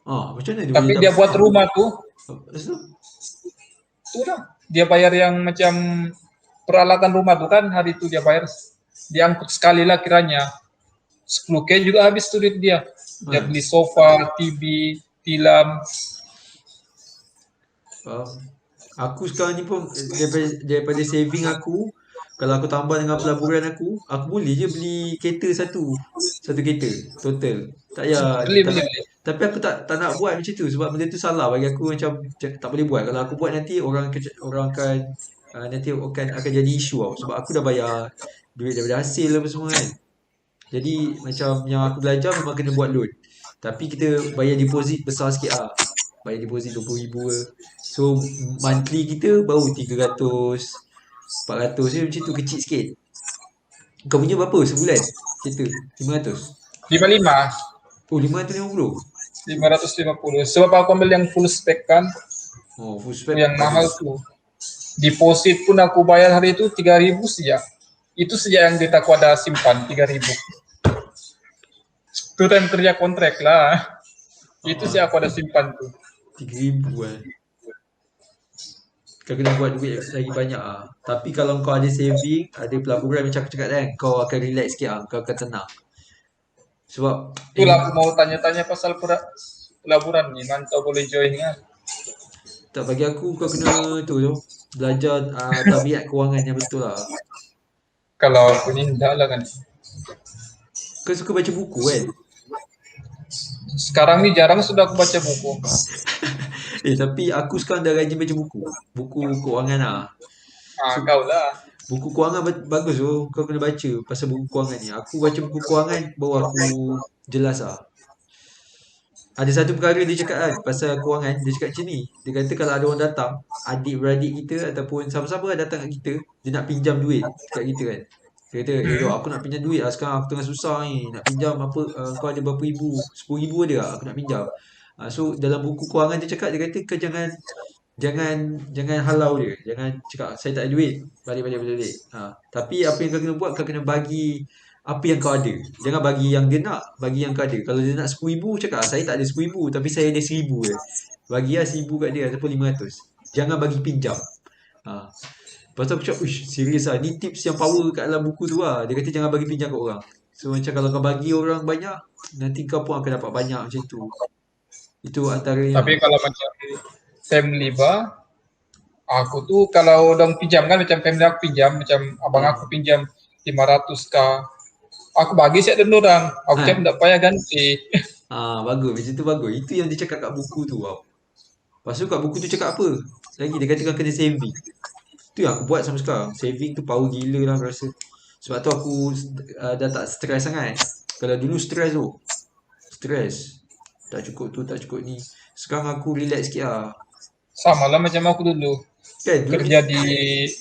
Macam mana dia Tapi boleh dia dapat? buat rumah tuh, Lepas tu? tuh dia bayar yang macam peralatan rumah tuh kan hari itu dia bayar diangkut sekali lah kiranya 10K juga habis tuh duit dia. Dia beli sofa, TV, tilam. Aku sekarang ni pun daripada saving aku Kalau aku tambah dengan pelaburan aku boleh je beli kereta satu. Satu kereta total. Tak payah Beli, tak, beli, beli. tapi aku tak nak buat macam tu sebab benda tu salah bagi aku, macam tak boleh buat. Kalau aku buat nanti orang akan nanti akan jadi isu tau. Sebab aku dah bayar duit daripada hasil apa semua kan. Jadi macam yang aku belajar memang kena buat loan. Tapi kita bayar deposit besar sikit lah. Bayar deposit RM20,000 ke. So monthly kita baru 300, 400 je, macam tu, kecil sikit. Kau punya berapa sebulan? Kereta 500. 55, Oh 550. 550. Sebab aku ambil yang full spec kan, Oh full spec yang mahal bagus. tuh. Deposit pun aku bayar hari itu 3.000 saja. Itu saja yang duit aku ada simpan 3.000. Itu time kerja kontrak lah. Itu sih aku ada simpan tuh. 3,000 kan. Kau kena buat duit lagi banyak ah. Tapi kalau kau ada saving, ada pelaburan macam aku cakap kan, kau akan relax sikit ah, kau akan tenang. Sebab Itulah aku mau tanya-tanya pasal pelaburan nih. Mantap boleh join kan. tak, bagi aku kau kena tu belajar tabiat kewangan yang betul lah. Kalau aku ni enggak lah kan. Kau suka baca buku kan? Sekarang nih jarang sudah aku baca buku. Tapi aku sekarang dah rajin baca buku. Buku kewangan lah. So, Kau lah. buku kewangan bagus tu. Kau kena baca pasal buku kewangan ni. Aku baca buku kewangan baru aku jelas lah. Ada satu perkara dia cakap kan pasal kewangan. Dia cakap macam ni. Dia kata kalau ada orang datang, adik-beradik kita ataupun siapa-siapa lah datang kat kita, dia nak pinjam duit kat kita kan. Dia kata, dok aku nak pinjam duit lah sekarang, aku tengah susah ni. Nak pinjam apa, kau ada berapa ribu? 10,000 ada tak? Aku nak pinjam. So dalam buku kewangan dia cakap, dia kata kau jangan halau dia. Jangan cakap saya tak ada duit. Balik. Tapi apa yang kau kena buat, kau kena bagi apa yang kau ada. Jangan bagi yang dia nak, bagi yang kau ada. Kalau dia nak 10,000, cakap saya tak ada 10,000 tapi saya ada 1,000 je. Bagi lah 1,000 kat dia ataupun 500. Jangan bagi pinjam. Lepas tu aku cakap, uish, serius lah. Ni tips yang power kat dalam buku tu lah. Dia kata jangan bagi pinjam kat orang. So macam kalau kau bagi orang banyak, nanti kau pun akan dapat banyak macam tu. Itu antaranya. Tapi kalau macam family bah, aku tuh kalau dong pinjam kan, macam family aku pinjam, macam abang aku pinjam 500k, aku bagi sih ada orang. Aku cakap tidak payah ganti. Bagus. Macam tu bagus. Itu yang dia cakap kat buku tu. Wow. Lepas tu kat buku tu cakap apa? Lagi dia kata kau kena saving. Tu yang aku buat sampai sekarang. Saving tu power gila lah aku rasa. Sebab tu aku dah tak stres sangat. Kalau dulu stres tu. Stres. Tak cukup tu, tak cukup ni. Sekarang aku relax sikit lah. Sama lah macam aku dulu. Kan dulu Kerja di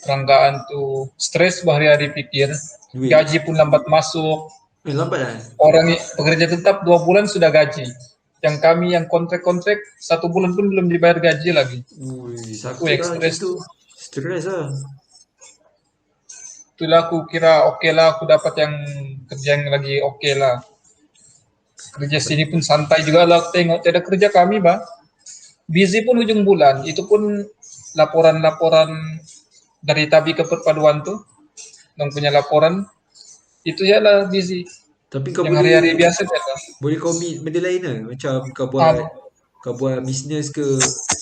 peranggaan tuh stres berhari-hari pikir. duit. Gaji pun lambat masuk. Lambat kan? Orang pekerja tetap 2 bulan sudah gaji. Yang kami yang kontrak-kontrak 1 bulan pun belum dibayar gaji lagi. Sakit lah macam stres tu. Stres lah. Itulah aku kira oke lah, aku dapat yang kerja yang lagi oke lah. Kerja sini pun santai juga lah, aku tengok tidak kerja kami bah. Busy pun ujung bulan, itu pun laporan-laporan dari Tabi ke Perpaduan tuh, yang punya laporan, itu ya lah busy. Tapi kau Yang boleh hari-hari biasa biasa. boleh commit benda lain lah. Macam kau buat bisnes ke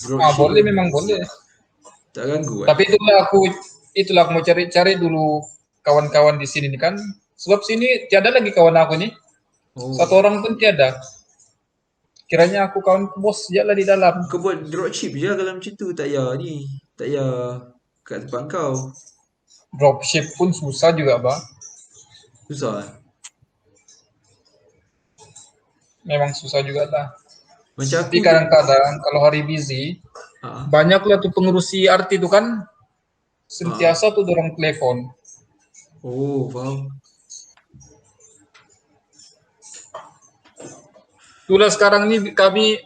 dropship. Boleh, memang boleh. Tak ganggu kan? Tapi itulah aku mau cari-cari dulu kawan-kawan di sini nih kan. Sebab sini tiada lagi kawan aku nih. Satu orang pun tiada. Kiranya aku kawan bos je lah di dalam. Kau buat dropship je lah kalau macam tu. Tak payah ni. Tak payah kat tempat kau. Dropship pun susah juga bah. Susah kan? Memang susah juga lah. Macam aku Tapi kadang-kadang kalau hari busy, banyaklah tuh pengurus RT itu kan, sentiasa tuh dorong telepon. Oh, faham. Itulah sekarang ini kami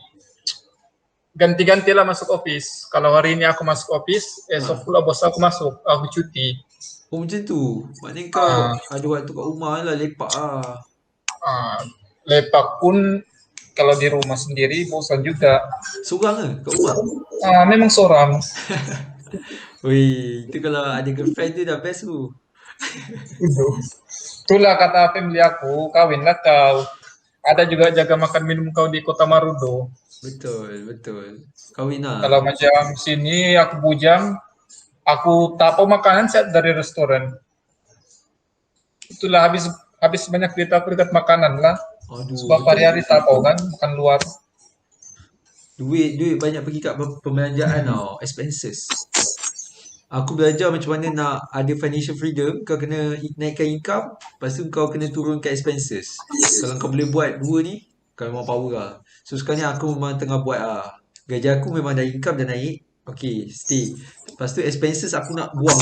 ganti-ganti lah masuk office. Kalau hari ini aku masuk office, esok pula bos aku masuk, aku cuti. Oh macam tu. Maknanya kau ada waktu kat rumah lah, lepak lah. Lepak pun kalau di rumah sendiri bosan juga. Seorang ke kat rumah? Memang seorang. Wih, itu kalau ada girlfriend tu dah best tu. Itulah kata family aku, kawinlah kau. Ada juga jaga makan minum kau di Kota Marudo. Betul. Kawin lah. Kalau macam sini aku bujang, aku tapo makanan set dari restoran. itulah habis habis banyak duit aku dekat makanan lah. Aduh, Sebab itu hari-hari tak tahu kan makan luar. duit banyak pergi kat pembelanjaan tau, expenses. Aku belajar macam mana nak ada financial freedom, kau kena naikkan income, lepas tu kau kena turunkan expenses. Kalau kau boleh buat dua ni, kau memang power lah. So sekarang ni aku memang tengah buat lah. Gaji aku memang dah income dah naik. Okay, stay. Lepas tu expenses aku nak buang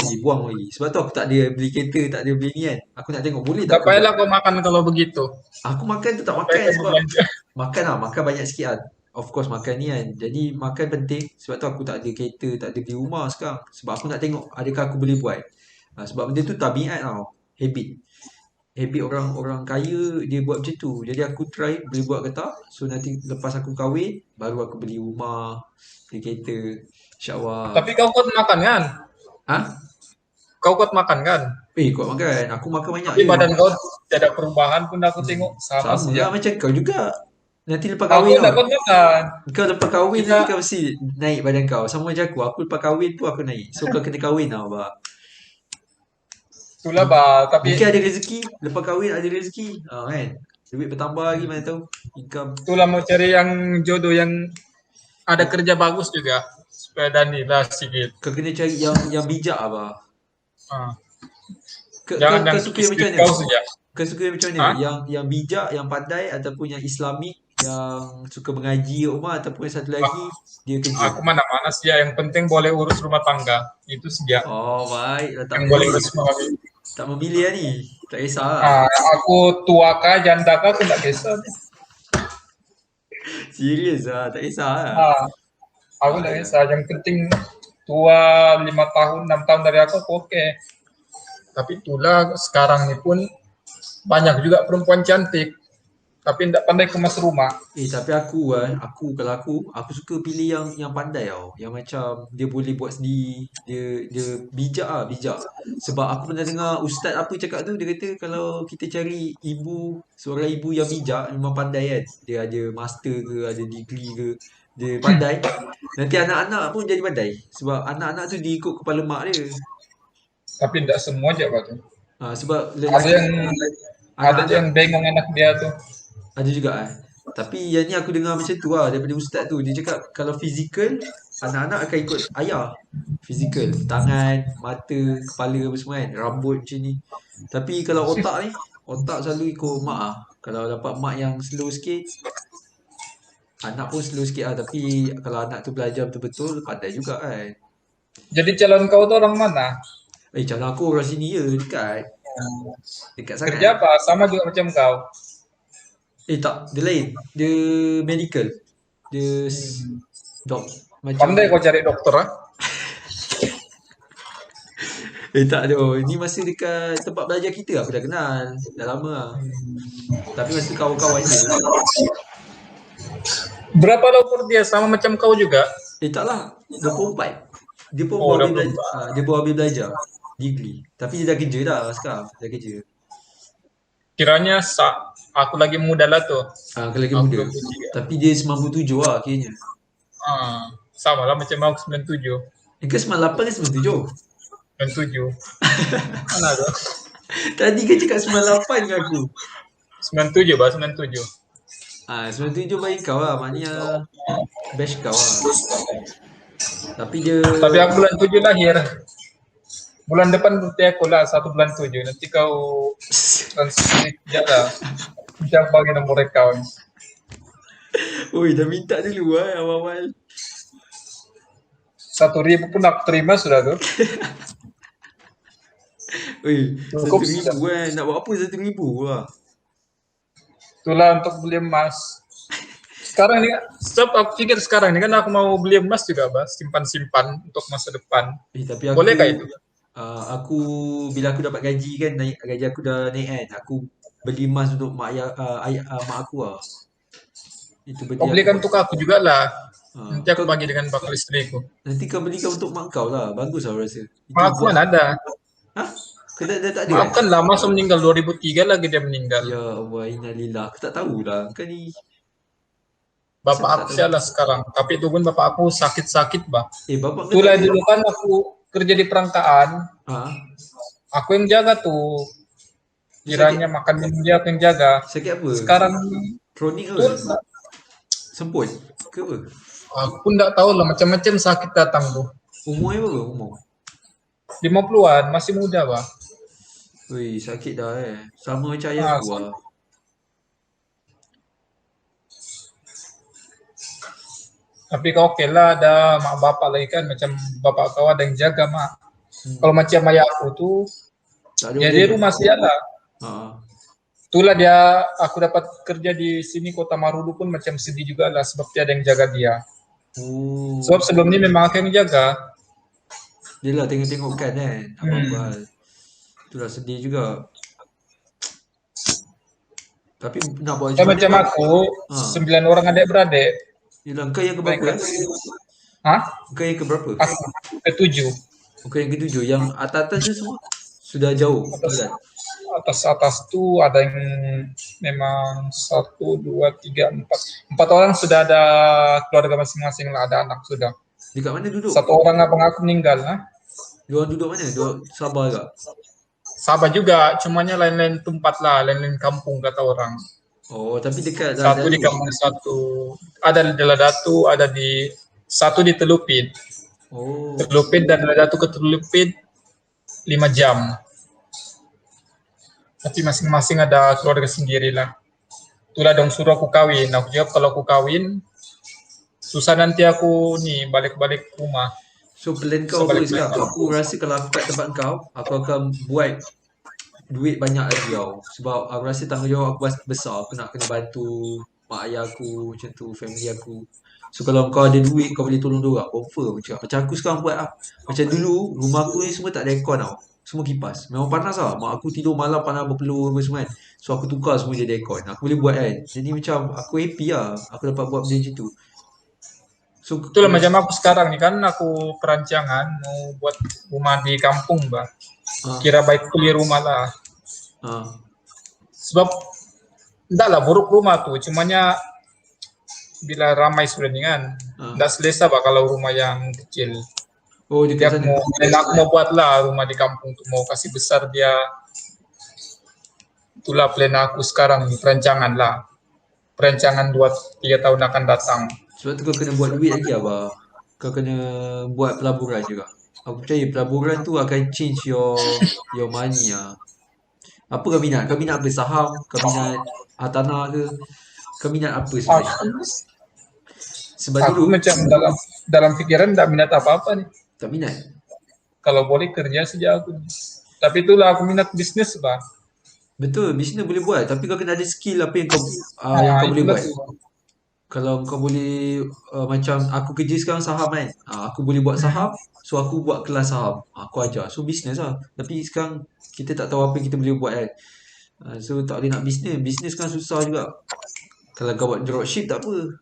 lagi. Sebab tu aku tak ada beli kereta, tak ada beli ni kan. Aku nak tengok boleh Tak tak aku buat. payahlah kau makan kalau begitu. Aku makan tu tak Tak payah makan kamu sebab belanja. makan lah, makan banyak sikit lah. Of course makan ni kan. Jadi makan penting. Sebab tu aku tak ada kereta, tak ada beli rumah sekarang. Sebab aku nak tengok adakah aku boleh buat. Sebab benda tu tabiat tau. Habit. Habit orang-orang kaya dia buat macam tu. Jadi aku try boleh buat ke tak. So nanti lepas aku kahwin, baru aku beli rumah, beli kereta. InsyaAllah. Tapi kau kuat makan kan? Ha? Kau kuat makan kan? Kuat makan. Aku makan banyak Tapi je. badan kau tidak ada perubahan pun aku tengok sama Sama saja. lah macam kau juga. Nanti lepas Aku kahwin tidak tau. kuat makan. Kau lepas kahwin Kita nanti kau mesti naik badan kau. Sama macam aku. Aku lepas kahwin tu aku naik. So kau kena kahwin tau, Abang. itulah bah. Tapi Mungkin ada rezeki. Lepas kahwin ada rezeki. Kan? Duit bertambah lagi mana tahu. Income. itulah mau cari yang jodoh yang ada kerja bagus juga supaya Dani lah sedikit. Kau kena cari yang bijak, Abang. Ah, Kau jangan yang suka yang istri macam mana? kau saja. Kau suka yang macam mana? Ah, Yang bijak, yang pandai ataupun yang Islamik, yang suka mengaji kat rumah ataupun yang satu lagi dia kerja. aku mana-mana saja. Yang penting boleh urus rumah tangga. Itu saja. Oh, baik. Dah tak Yang boleh memilih. urus rumah tangga. Tak memilih lah ni. Tak kisah lah. Aku tua kah, janda kah, aku tak kisah. Serius lah. Tak kisah lah. Ah, aku tak kisah. Yang penting tua 5 tahun, 6 tahun dari aku oke. Tapi itulah sekarang ini pun banyak juga perempuan cantik. Tapi tidak pandai kemas rumah. Tapi kalau aku suka pilih yang pandai tau. Yang macam dia boleh buat sendiri. Dia bijak lah, bijak. Sebab aku pernah dengar ustaz apa cakap tu, dia kata kalau kita cari seorang ibu yang bijak memang pandai kan. Dia ada master ke, ada degree ke, dia pandai. Nanti anak-anak pun jadi pandai. Sebab anak-anak tu diikut kepala mak dia. Tapi tidak semua je Pak. Sebab Ada lelaki yang ada anak-anak yang bengong anak dia tuh. ada juga Tapi yang ni aku dengar macam tu lah daripada ustaz tu. Dia cakap kalau fizikal, anak-anak akan ikut ayah. Fizikal, tangan, mata, kepala apa semua kan. Rambut macam ni. Tapi kalau otak ni, otak selalu ikut mak lah. Kalau dapat mak yang slow sikit, anak pun slow sikit lah. Tapi kalau anak tu belajar betul-betul, pandai juga kan. Jadi calon kau tuh orang mana? Calon aku orang sini je, dekat. Dekat Kerja sangat. apa? Sama juga macam kau. Tak, dia lain. Dia medical. Dia dok macam Pandai kau cari dokter ah. tak ada. Ini masa dekat tempat belajar kita aku dah kenal. Dah lama lah. Tapi masa tu kawan-kawan je. Berapa lah umur dia? Sama macam kau juga? Tak lah. 24. Dia pun Oh, baru udah habis belajar. Dia baru habis belajar. Degree. Tapi dia dah kerja dah sekarang. Dah kerja. Kiranya aku lagi muda lah tuh. Aku lagi Aku muda. 23. Tapi dia 97 lah kayaknya. Sama lah macam aku 97. Ke 98 ke 97? 97. Mana tuh? Tadi kan cakap 98 dengan aku. 97 bah, 97. 97 baik kau lah. Maknanya best kau lah. Tapi dia Tapi aku bulan 7 lahir. Bulan depan berarti aku lah 1 bulan 7. Nanti kau transisi ya lah. Jangan bagi nomor account. Oi, dah minta dulu awal-awal. 1.000 pun aku terima sudah tuh. Oi, Cukup 1,000 Nak buat apa 1,000 lah? Itulah untuk beli emas. Sekarang ini, stop aku pikir sekarang ini kan aku mau beli emas juga, Bas. Simpan-simpan untuk masa depan. Tapi aku Boleh kah itu? Aku bila aku dapat gaji kan, gaji aku dah naik kan. Aku beli emas untuk mak mak aku lah. Itu benda Kau belikan untuk aku juga lah. Nanti aku kau, bagi dengan bakal istriku. nanti kau belikan untuk mak kau lah. Bagus lah aku rasa. Itu Mak aku buat. kan ada. Hah? Kau dah tak ada Mak aku kan lama so meninggal 2003 lagi dia meninggal. Ya Allah, innalillah. Aku tak tahu lah. Kau ni Bapak aku sih lah sekarang. Tapi itu pun bapak aku sakit-sakit, bah. bapak kau Itulah tak ada. dulu kan aku kerja di perangkaan. Ha? Aku yang jaga tuh Dia sakit, Kiranya makan minum dia aku yang jaga. sakit apa? Sekarang Kronik ke? betul Semput ke apa? aku pun nggak tahu lah macam-macam sakit datang tuh. Umurnya berapa umur? 50-an masih muda bah. Wih, sakit dah Sama macam ayah Ah, aku lah. tapi kau oke lah ada mak bapak lagi kan macam bapak kau ada yang jaga mak. Hmm. Kalau macam ayah aku tuh Tak ada dia orang di jaga. rumah saja lah. Ha. Itulah dia aku dapat kerja di sini Kota Marudu pun macam sedih juga lah sebab dia ada yang jaga dia. Sebab Oh, sebelum ini memang aku yang jaga. dia lah tengok-tengok kan apa-apa Hmm. hal. Itulah sedih juga. Tapi nak buat Dan macam mana macam bang? aku Ha. 9 orang adik-beradik. Yelah, kau yang keberapa Mereka Hah? Kau yang keberapa? Aku ketujuh. Kau yang ketujuh. Yang atas-atas tu semua sudah jauh Atas tinggal. atas tuh ada yang memang satu, dua, tiga, empat orang sudah ada keluarga masing-masing lah, ada anak sudah. Dekat mana duduk? Satu orang abang aku meninggal, nah. Diorang duduk mana? Diorang Sabah juga? Sabah juga, cumanya lain-lain tempat lah, lain-lain kampung kata orang. Oh, tapi dekat dah Satu di dulu. kampung satu, ada di Deladatu, ada di satu di Telupit. Oh, Telupit dan Deladatu ke Telupit 5 jam. Tapi masing-masing ada keluarga sendiri lah. Itulah dong suruh aku kawin. Aku jawab kalau aku kawin, susah nanti aku nih balik-balik rumah. so plan kau Susah apa balik-balik sekarang? rumah. Aku rasa kalau aku kat tempat kau, aku akan buat duit banyak lagi tau. Sebab aku rasa tanggungjawab aku besar. Aku nak kena bantu mak ayah aku, macam tu, family aku. So kalau kau ada duit, kau boleh tolong diorang. Confirm aku cakap. Macam aku sekarang buat lah. Macam dulu, rumah aku ni semua tak ada aircon tau. Semua kipas. Memang panas lah. Mak aku tidur malam panas berpeluh apa semua kan. So aku tukar semua jadi aircon. Aku boleh buat kan. Jadi macam aku happy lah. Aku dapat buat benda macam tu. So Itulah macam aku sekarang nih kan aku perancangan mau buat rumah di kampung, Mbak. ah, Kira baik beli rumah lah. ah, Sebab enggak lah buruk rumah tuh, cumanya bila ramai sudah nih kan, ah. enggak selesa Pak kalau rumah yang kecil. Oh Jadi dekat sana. aku mau buat lah rumah di kampung tuh, mau kasih besar dia. Itulah plan aku sekarang nih, perancangan lah. Perancangan 2-3 tahun akan datang. Sebab tu kau kena buat duit lagi Abah. Kau kena buat pelaburan juga. Aku percaya pelaburan tu akan change your money lah. Apa kau minat? Kau minat apa? Saham? Kau minat hartanah ke? Kau minat apa sebenarnya? Aku, Sebab aku dulu macam dalam pikiran enggak minat apa-apa nih. tak minat. Kalau boleh kerja saja aku. Tapi itulah aku minat bisnis, Pak. Betul, bisnes boleh buat. Tapi kau kena ada skill apa yang Nah, kau boleh itulah buat. tuh. Kalau kau boleh macam aku kerja sekarang saham kan. Aku boleh buat saham. So aku buat kelas saham. Aku ajar. So bisnes lah. Tapi sekarang kita tak tahu apa yang kita boleh buat kan. So tak boleh nak bisnes. Bisnes kan susah juga. Kalau kau buat dropship tak apa.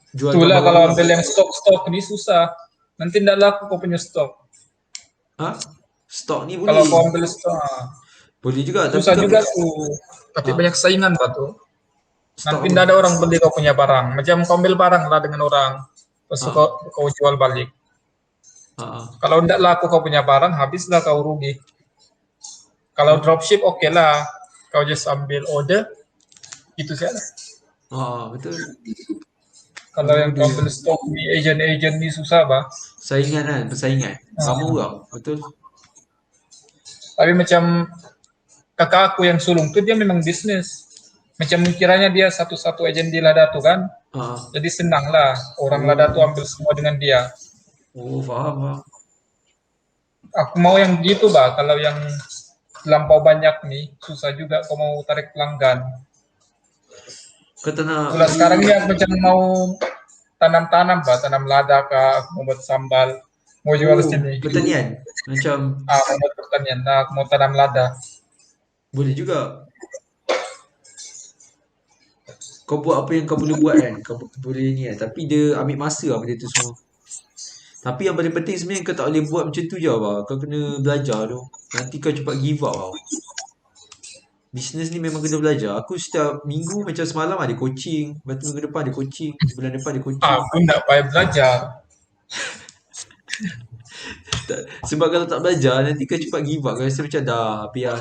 Jualkan Itulah barang kalau orang. ambil yang stok-stok ini susah. Nanti tidak laku kau punya stok. Ha? Stok ni Kalau boleh. kau ambil stok, Boleh juga. Tapi susah kau juga tuh. Tapi ha, banyak saingan, Pak tuh. stok Nanti apa? tidak ada orang beli kau punya barang. Macam kau ambil barang lah dengan orang. Terus Ha, kau jual balik. ha, ha. Kalau tidak laku kau punya barang, habislah kau rugi. Kalau dropship oke lah. Kau just ambil order, itu saja. Betul. Kalau Ambil yang order kau je. ambil stok di agent-agent ni susah, Pak. Saingan kan. Persaingan. Ramai Hmm. orang. Betul. Tapi macam kakak aku yang sulung tuh dia memang bisnis. Macam kiranya dia satu-satu agen di Lada tuh kan. Ha. Jadi senang lah orang Lada tuh Oh. ambil semua dengan dia. Oh, faham, faham. Aku mau yang gitu, Bah. Kalau yang lampau banyak nih, susah juga kau mau tarik pelanggan. Kau tak nak Kalau beli. sekarang ini aku macam mau tanam-tanam, Bah. Tanam lada kah, aku mau buat sambal. Mau jual Oh, sini. pertanian. Macam Mau buat pertanian. Nah, aku mau tanam lada. boleh juga. Kau buat apa yang kau boleh buat kan. Kau boleh ni kan. Tapi dia ambil masa lah benda tu semua. Tapi yang paling penting sebenarnya kau tak boleh buat macam tu je lah. Kau kena belajar tu. Nanti kau cepat give up tau. Bisnes ni memang kena belajar. Aku setiap minggu macam semalam ada coaching. Lepas tu minggu depan ada coaching. Bulan depan ada coaching. Aku tidak payah belajar. Sebab kalau tak belajar nanti kau cepat give up. Kau rasa macam dah biar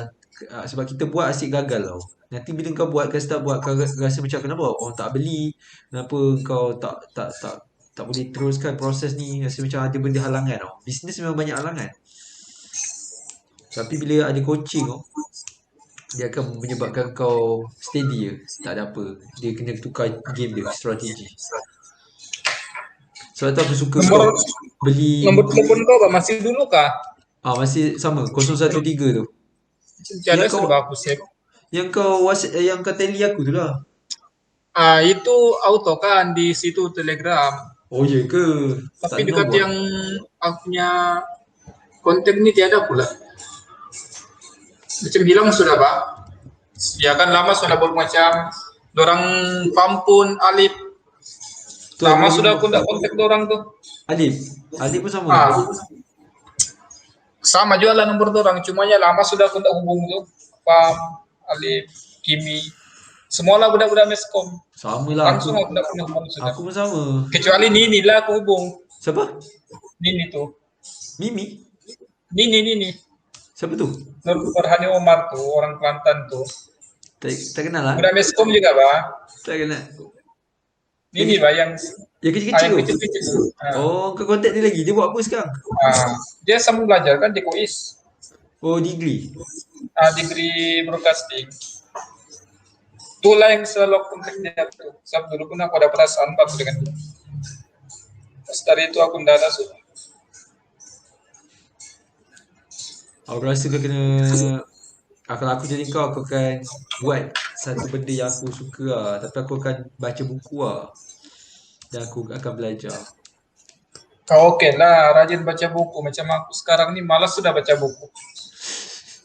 Sebab kita buat asyik gagal tau. Nanti bila kau buat, kau start buat, kau rasa macam kenapa orang tak beli, kenapa kau tak boleh teruskan proses ni, rasa macam ada benda halangan tau. Bisnes memang banyak halangan. Tapi bila ada coaching tau, dia akan menyebabkan kau steady je, tak ada apa. Dia kena tukar game dia, strategi. Sebab tu aku suka Nomor kau beli nomor telepon kau apa? Masih dulu kah? masih sama 013 tu. Ada Yang kau sudah aku save. yang kau tele aku tu lah. Itu auto kan di situ Telegram. Oh ya ke? Tak Tapi kenal dekat buat. yang aku punya kontak ni tiada pula. Macam hilang sudah, Pak. Ya kan lama sudah baru macam dorang Pampun, Alip. Tu Lama aku sudah aku tak kontak dorang tuh. Alif. Alif pun sama. Ah, sama juga lah nomor dorang. Cuma ya lama sudah aku tak hubung tuh. Pam, Alip, Kimi. Semua lah budak-budak meskom. Sama lah Langsung aku tak pernah hubung sudah. Aku pun sama. Kecuali Nini lah aku hubung. Siapa? Nini tuh. Mimi? Nini. Siapa tu? Nur Farhani Omar tuh, orang Kelantan tuh. Tak kenal lah. Budak meskom juga, Pak. Tak kenal. Nini, Pak, yang Yang kecil-kecil yang tu. kecil-kecil tuh. Oh, kau kontak dia lagi. Dia buat apa sekarang? Dia sambung belajar kan di KUIS. Oh, degree. Degree broadcasting. Itulah yang selalu aku kontak dia tuh. Sebab dulu pun aku ada perasaan apa dengan dia. Terus dari itu aku tidak ada sudah. Aku rasa kau kena kalau aku jadi kau, aku akan buat satu benda yang aku suka lah. Tapi aku akan baca buku lah. Dan aku akan belajar. Kau oke lah, rajin baca buku. Macam aku sekarang ni malas sudah baca buku.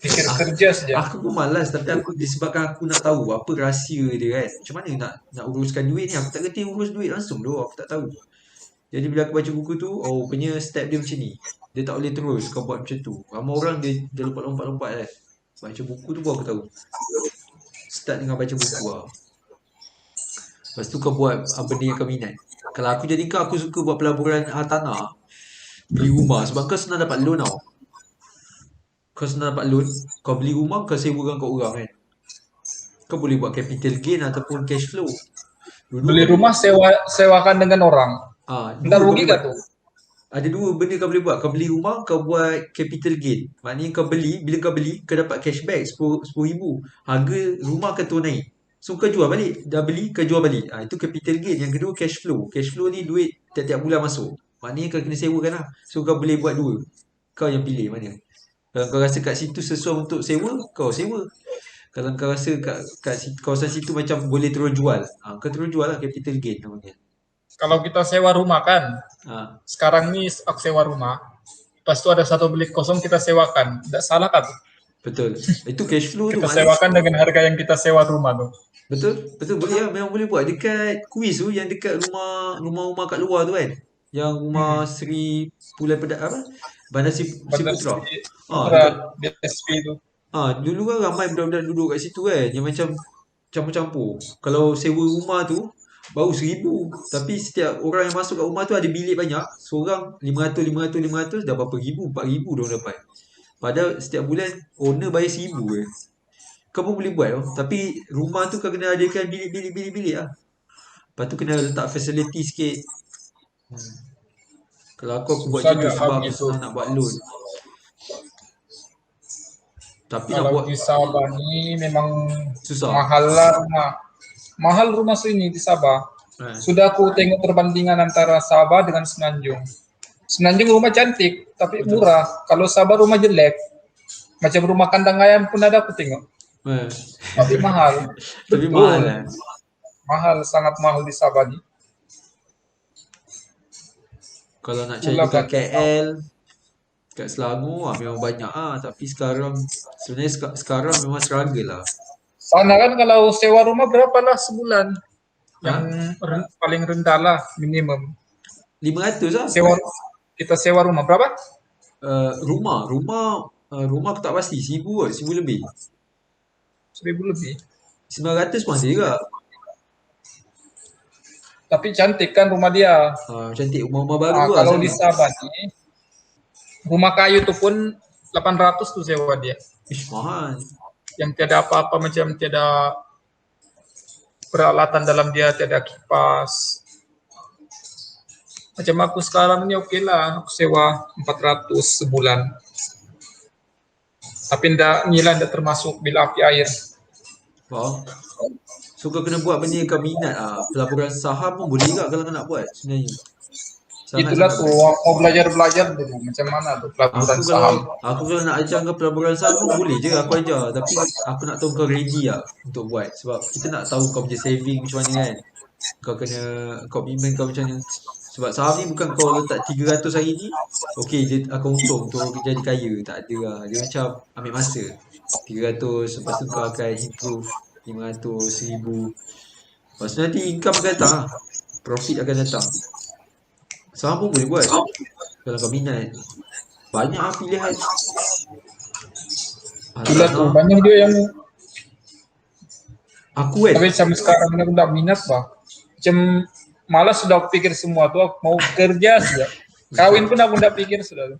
Pikir kerja saja. Aku pun malas, tapi aku disebabkan aku nak tahu apa rahsia dia kan. Macam mana nak uruskan duit ni. Aku tak kerti urus duit langsung tu. Aku tak tahu. Jadi bila aku baca buku tu, punya step dia macam ni. Dia tak boleh terus kau buat macam tu. Ramai orang dia lompat-lompat kan. Baca buku tu baru aku tahu. Start dengan baca buku lah. Lepas tu kau buat benda yang kau minat. Kalau aku jadi kau, aku suka buat pelaburan tanah. Beli rumah. Sebab kau senang dapat loan tau. Kau senang dapat loan. Kau beli rumah, kau sewakan kat orang kan. Kau boleh buat capital gain ataupun cash flow. Beli rumah sewakan dengan orang. Nggak rugi gak tuh? Ada dua benda kau boleh buat. Kau beli rumah, kau buat capital gain. Maknanya kau beli, bila kau beli, kau dapat cashback RM10,000. Harga rumah akan turun naik. So kau jual balik. Dah beli, kau jual balik. Itu capital gain. Yang kedua cash flow. Cash flow ni duit tiap-tiap bulan masuk. Maknanya kau kena sewakan lah. So kau boleh buat dua. Kau yang pilih mana. Kalau kau rasa kat situ sesuai untuk sewa, kau sewa. Kalau kau rasa kat kawasan situ macam boleh terus jual, kau terus jual lah, capital gain namanya. Kalau kita sewa rumah kan, sekarang nih aku sewa rumah, pas itu ada satu bilik kosong kita sewakan, tidak salah kan? Betul. Itu cash flow tu. Kita sewakan dengan harga yang kita sewa rumah tuh. Betul boleh lah, memang boleh buat dekat kuis tu, yang dekat rumah kat luar tu kan. Yang rumah Sri Pulai Bandar Sri Putra. BSP tu. Dulu kan ramai budak-budak duduk kat situ kan, yang macam campur-campur. Kalau sewa rumah tu baru RM1,000, tapi setiap orang yang masuk kat rumah tu ada bilik banyak. Seorang 500 dah berapa ribu, RM4,000 diorang dapat. Padahal setiap bulan owner bayar RM1,000 je. Kau pun boleh buat tau. Tapi rumah tu kau kena adakan bilik lah. Lepas tu kena letak facility sikit. Kalau aku buat macam tu sebab aku senang nak buat loan. Tapi kalau nak buat di Sabah ni memang susah. Mahal lah rumah. Mahal rumah sini di Sabah. Sudah aku tengok perbandingan antara Sabah dengan Semenanjung. Semenanjung rumah cantik tapi murah. Kalau Sabah rumah jelek. Macam rumah kandang ayam pun ada aku tengok. Tapi mahal. Tapi mahal lah. Mahal, sangat mahal di Sabah ni. Kalau nak cari dekat KL, kat Selangor memang banyak tapi sekarang memang struggle lah. Sana kan kalau sewa rumah berapa lah sebulan? Yang paling rendah lah minimum 500 lah. Kita sewa rumah berapa? Rumah aku tak pasti, 1,000 kot, 1,000 lebih. 1,000 lebih. 900 pun ada juga. Tapi cantik kan rumah dia. Cantik, rumah baru lah. Kalau di Sabah ni, rumah kayu tu pun 800 tu sewa dia. Mahal. yang tiada apa-apa, macam tiada peralatan dalam dia, tiada kipas. Macam aku sekarang ini oke lah, aku sewa 400 sebulan. Tapi ndak termasuk bil api air. Faham? So kau kena buat benda yang kau minat pelaburan saham pun boleh juga kalau kau nak buat sebenarnya. Itulah Sangat-sangat tuh boleh. mau belajar dulu macam mana tuh pelaburan Aku saham. kalau nak ajar kau pelaburan saham pun boleh je aku ajar, tapi aku nak tahu kau ready lah untuk buat, sebab kita nak tahu kau punya saving macam mana kan. Kau kena komitmen kau macam mana. Sebab saham ni bukan kau letak 300 hari ni, okey dia akan untung untuk jadi kaya. Tak ada lah. Dia macam ambil masa. 300, lepas tu kau akan improve 500, 1000. Lepas tu nanti income akan datang lah. Profit akan datang. Saham pun boleh buat kalau kau minat. Banyak lah pilihan. Itulah tuh Hartanah. banyak dia yang Aku kan, tapi sampai sekarang aku ndak minat bah. Macam malas sudah aku pikir semua tuh aku mau kerja sudah. Kawin pun aku ndak pikir sudah.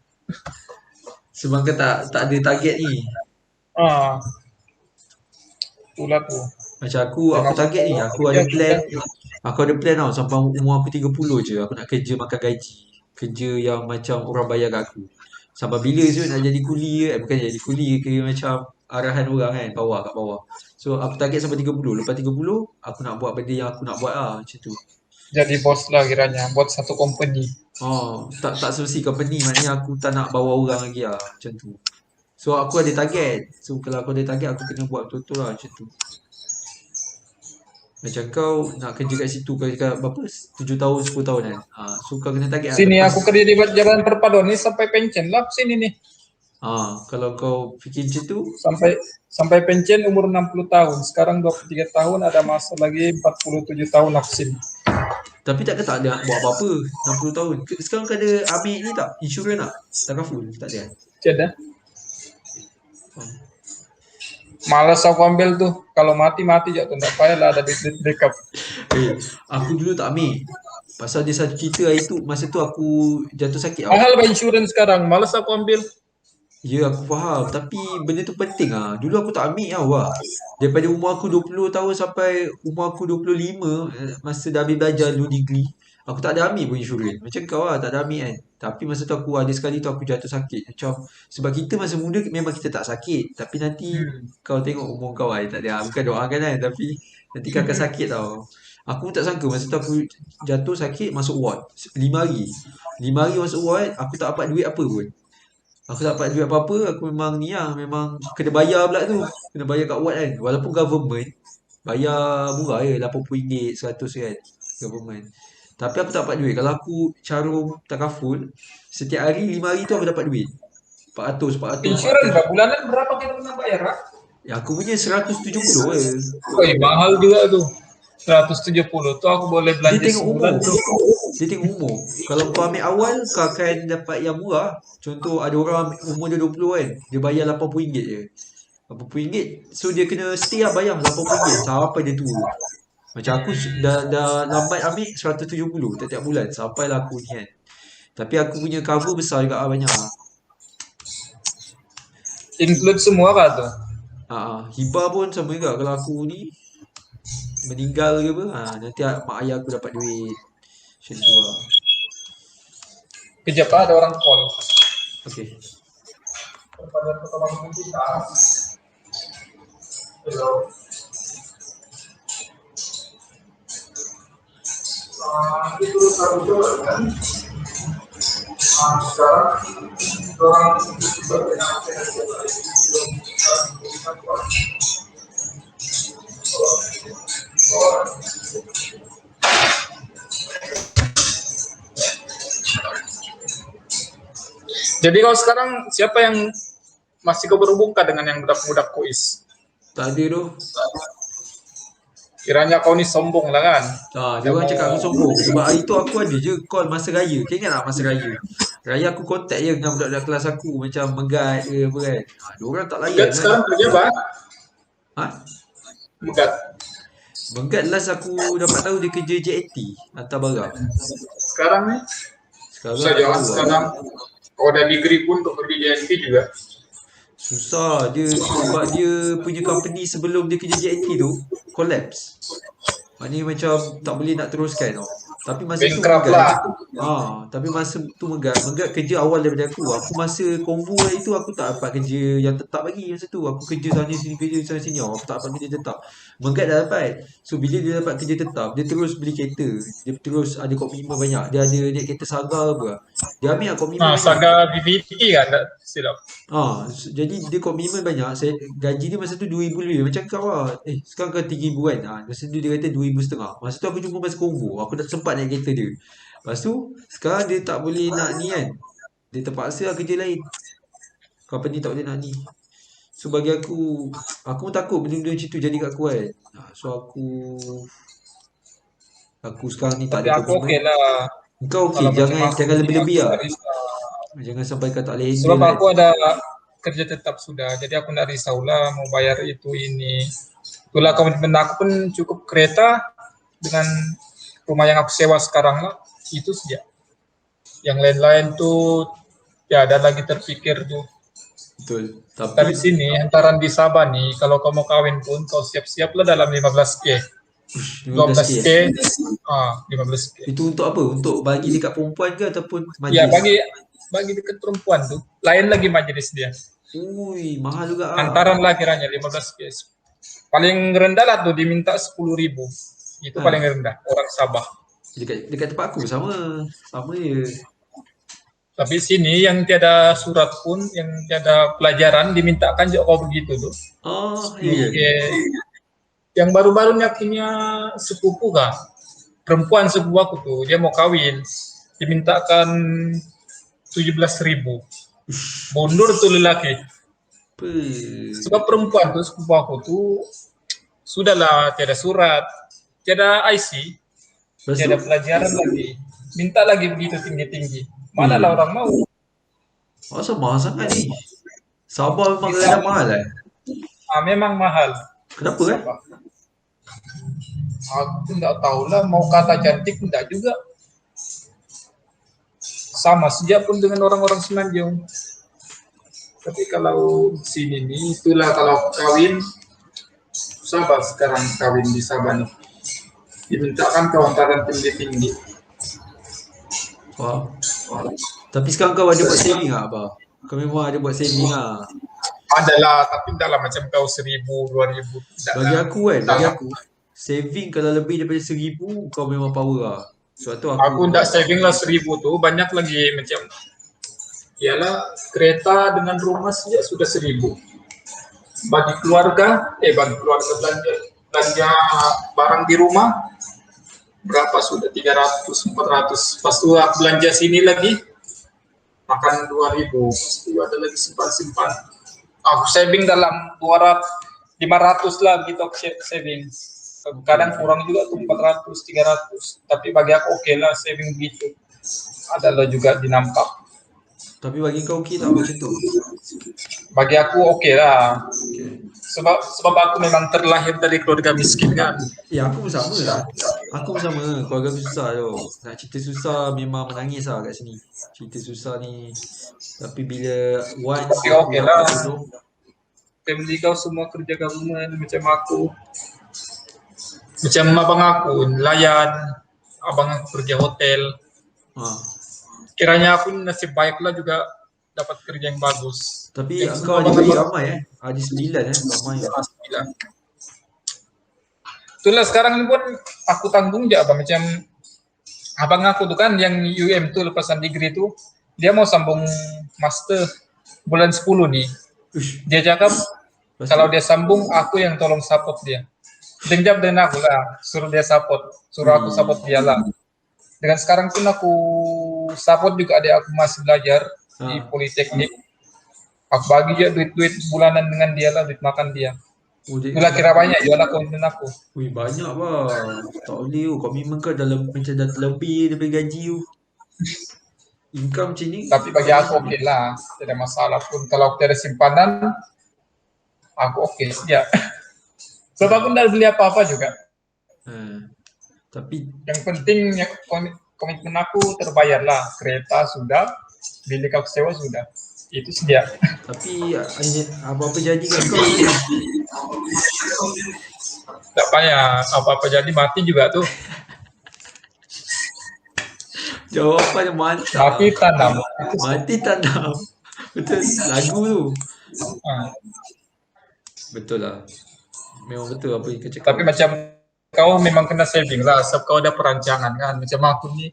sebab kau tak ada target ni. Ah, itulah tuh. Macam aku Yang aku target ni, mau aku kerja ada plan. sudah. Aku ada plan tau sampai umur aku 30 je aku nak kerja makan gaji. Kerja yang macam orang bayar kat aku. Sampai bila je nak jadi kuli ke? Bukan jadi kuli ke, macam arahan orang kan, bawah kat bawah. So aku target sampai 30. Lepas 30 aku nak buat benda yang aku nak buat lah macam tu. Jadi bos lah kiranya buat satu company. Oh, tak selesai company, maknanya aku tak nak bawa orang lagi lah macam tu. So aku ada target. So kalau aku ada target aku kena buat betul-betul lah macam tu. Macam kau nak kerja kat situ kau cakap berapa? 7 tahun, 10 tahun kan. So kau kena target lah Sini lepas. aku kerja di Jalan Perpaduan ini sampai pensiun lah sini nih. Kalau kau fikir macam tu, Sampai pensiun umur 60 tahun. Sekarang 23 tahun, ada masa lagi 47 tahun aku sini. tapi takkan tak ada buat apa-apa 60 tahun. Sekarang kau ada ambil ni tak? Insurans tak? Takaful? Tak ada kan? Jadi Oh. malas aku ambil tuh. Kalau mati aja tuh, enggak payah lah ada duit backup. Aku dulu tak ambil. Pasal dia satu cerita hari tu, masa tu aku jatuh sakit tau. Mahal bah insurans sekarang, malas aku ambil. Ya aku faham, tapi benda tu penting ah. Dulu aku tak ambil tau lah. Daripada umur aku 20 tahun sampai umur aku 25, masa dah habis belajar dulu degree, aku tak ada ambil pun insurans. Macam kau lah, tak ada ambil kan. Tapi masa tu aku ada sekali tu aku jatuh sakit. Macam sebab kita masa muda memang kita tak sakit, tapi nanti kau tengok umur kau lah, tak ada. Bukan doakan kan, tapi nanti kau akan sakit tau. Aku pun tak sangka masa tu aku jatuh sakit masuk ward 5 hari. 5 hari masuk ward, aku tak dapat duit apa pun. Aku tak dapat duit apa-apa, aku memang ni lah, memang kena bayar pula tu. Kena bayar kat ward kan. Walaupun government, bayar murah je, RM80, 100 kan, government. Tapi aku tak dapat duit. Kalau aku carum takaful, setiap hari 5 hari tu aku dapat duit. 400, 400, Insurans 400. bah, bulanan berapa kita kena bayar lah? Ya aku punya 170 je. Mahal juga tuh. 170 tuh aku boleh Dia belanja tengok umur. sebulan tuh. Dia tengok umur. Kalau kau ambil awal, kau akan dapat yang murah. Contoh ada orang umur dia 20 kan, dia bayar RM80 je. RM80. So dia kena stay lah bayar RM80 sampai dia tua. Macam aku dah lambat ambil 170 tiap-tiap bulan sampailah aku ni kan. Tapi aku punya cover besar juga lah, banyak lah. Include semua kah tuh? Hibah pun sama juga. Kalau aku ni meninggal ke apa, nanti mak ayah aku dapat duit. Macam tu lah. Kejap ada orang call. Okay. Hello. Itu satu kan? Sekarang orang Jadi kalau sekarang siapa yang masih kau berhubungkan dengan yang budak-budak kois? Tak ada tu. Kiranya kau ni sombong lah kan? Dia orang cakap aku sombong. Sebab hari tu aku ada je call masa raya. Kau ingat tak masa raya? Raya aku contact je dengan budak-budak kelas aku. Macam Megat ke apa kan. Dia orang tak layan Megat kan. sekarang kerja apa? Megat. Megat last aku dapat tahu dia kerja JNT, hantar barang. Sekarang ni? Sekarang Bisa tak jangan tahu lah. sekarang. Kau ada degree pun untuk pergi JNT juga. Susah dia sebab dia punya company sebelum dia kerja JNT tu collapse. Maknanya macam tak boleh nak teruskan tau. Tapi masa tu Bankrupt Megat, lah. tapi masa tu Megat kerja awal daripada aku. Aku masa konvo hari tu aku tak dapat kerja yang tetap lagi masa tu. Aku kerja sana sini, kerja sana sini. Aku tak dapat kerja tetap. Megat dah dapat. So bila dia dapat kerja tetap, dia terus beli kereta. Dia terus ada komitmen banyak. Dia ada naik kereta Saga apa. Dia ambil komitmen banyak. Saga VVT kan, tak silap. Jadi dia komitmen banyak. Gaji dia masa tu 2,000 lebih. Macam kau lah. Sekarang kau 3,000 kan. Masa tu dia kata 2,500. Masa tu aku jumpa masa combo. Aku tak sempat naik kereta dia. Lepas tu, sekarang dia tak boleh nak ni kan. Dia terpaksa lah kerja lain. Company tak boleh nak ni. So bagi aku pun takut benda-benda macam tu jadi kat aku kan. So aku sekarang ni tak Tapi ada aku komitmen. okey lah. Kau okey, Kalau macam jangan aku jangan ni, lebih-lebih aku lah. tak risau. Jangan sampai kau tak boleh Sebab handle kan. aku ada kerja tetap sudah, jadi aku nak risau lah mau bayar itu ini. Itulah komitmen aku pun cukup kereta dengan rumah yang aku sewa sekarang lah. Itu saja. Yang lain-lain tuh ya ada lagi terpikir tuh. Betul. Tapi Tapi sini hantaran di Sabah nih, kalau kau mau kawin pun kau siap-siap lah dalam 15K. 15K 12K, eh. 15K. Itu untuk apa? Untuk bagi dekat perempuan ke ataupun Ya majlis? bagi dekat perempuan tuh. Lain lagi majelis dia. Ui, mahal juga ah. Hantaran lah kiranya 15K. Paling rendah lah tuh diminta 10.000. Itu paling Ha, rendah orang Sabah. dekat dekat tempat aku sama. Sama je. Tapi sini yang tiada surat pun, yang tiada pelajaran dimintakan juga kau begitu tuh. Oh, iya je. 10K. Yang baru-baru ini akhirnya sepupu kah? Perempuan sepupu aku tuh, dia mau kawin. Dimintakan 17.000. Mundur tuh lelaki. Apa? Sebab perempuan tuh sepupu aku tuh sudahlah tiada surat, tiada IC, Lepas tu? tiada pelajaran lagi. Minta lagi begitu tinggi-tinggi. Mana lah Wih, orang mau? masa mahal sangat ni? Sabah memang Di kadang Sabah mahal memang mahal. Kenapa Sabah. Aku tidak tahu lah, mau kata cantik tidak juga. Sama sejak pun dengan orang-orang Semenanjung. Tapi kalau sini nih, itulah kalau kawin, Sabah sekarang kawin di Sabah nih. Dimintakan kewantaran tinggi-tinggi. Wah. Tapi sekarang kau ada buat saving tak, Abah? Kau memang ada buat saving lah. Adalah, tapi tidaklah macam kau 1.000, 2.000. Bagi aku kan, bagi aku, saving kalau lebih daripada 1,000, kau memang power lah. Sebab tu Aku aku tidak saving lah 1.000 tuh, banyak lagi macam ialah kereta dengan rumah saja sudah 1.000. Bagi keluarga belanja barang di rumah berapa sudah 300, 400. Pas tu aku belanja sini lagi makan 2.000. Pas tu ada lagi simpan-simpan. Aku saving dalam 200, 500 lah gitu aku saving. Kadang kurang juga tuh 400, 300. Tapi bagi aku oke lah saving gitu. Adalah juga dinampak. Tapi bagi kau okey tak macam tu? Bagi aku oke lah. Okay. Sebab aku memang terlahir dari keluarga miskin kan. Ya aku pun sama lah. Aku pun sama. Keluarga aku susah tu. Nak cerita susah memang menangis lah kat sini. Cerita susah ni. Tapi bila once Tapi aku oke dapat lah. jodoh. Family kau semua kerja gabungan macam aku. Macam abang aku nelayan, abang aku kerja hotel. Ha. Kiranya aku nasib baik lah juga dapat kerja yang bagus. Tapi Yang kau semua adik-beradik abang-abang ramai Adik 9 ramai. bilang. Itulah sekarang ini pun aku tanggung je abang macam abang aku tuh kan yang UM tuh lepasan degree tuh dia mau sambung master bulan 10 nih. Ush. Dia cakap Lepas kalau tu? dia sambung aku yang tolong support dia. Denjam dengan aku lah, suruh dia support, suruh aku support dia lah. Dengan sekarang pun aku support juga adik aku masih belajar di Politeknik. Aku bagi dia duit-duit bulanan dengan dia lah, duit makan dia. Oh, Itulah kira banyak, jualan komitmen aku. Wih banyak bang. Tak boleh tu. Komitmen kau dalam macam dah terlebih daripada gaji tu. Income macam ni. Tapi bagi aku oke lah, tidak ada masalah pun. Kalau aku ada simpanan, aku oke saja. Sebab aku tidak beli apa-apa juga. Tapi Yang penting komitmen aku terbayar lah. Kereta sudah, bilik aku sewa sudah. Itu sedia. Tapi apa-apa jadi kat kau macam mana? Tak payah apa-apa jadi mati juga tuh. Jawapan yang mantap. Mati tanam. Mati tanam. Betul lagu tu. Ah. Betul lah. Memang betul apa yang kau cakap. Tapi macam kau memang kena saving lah. Sebab kau ada perancangan kan. Macam aku ni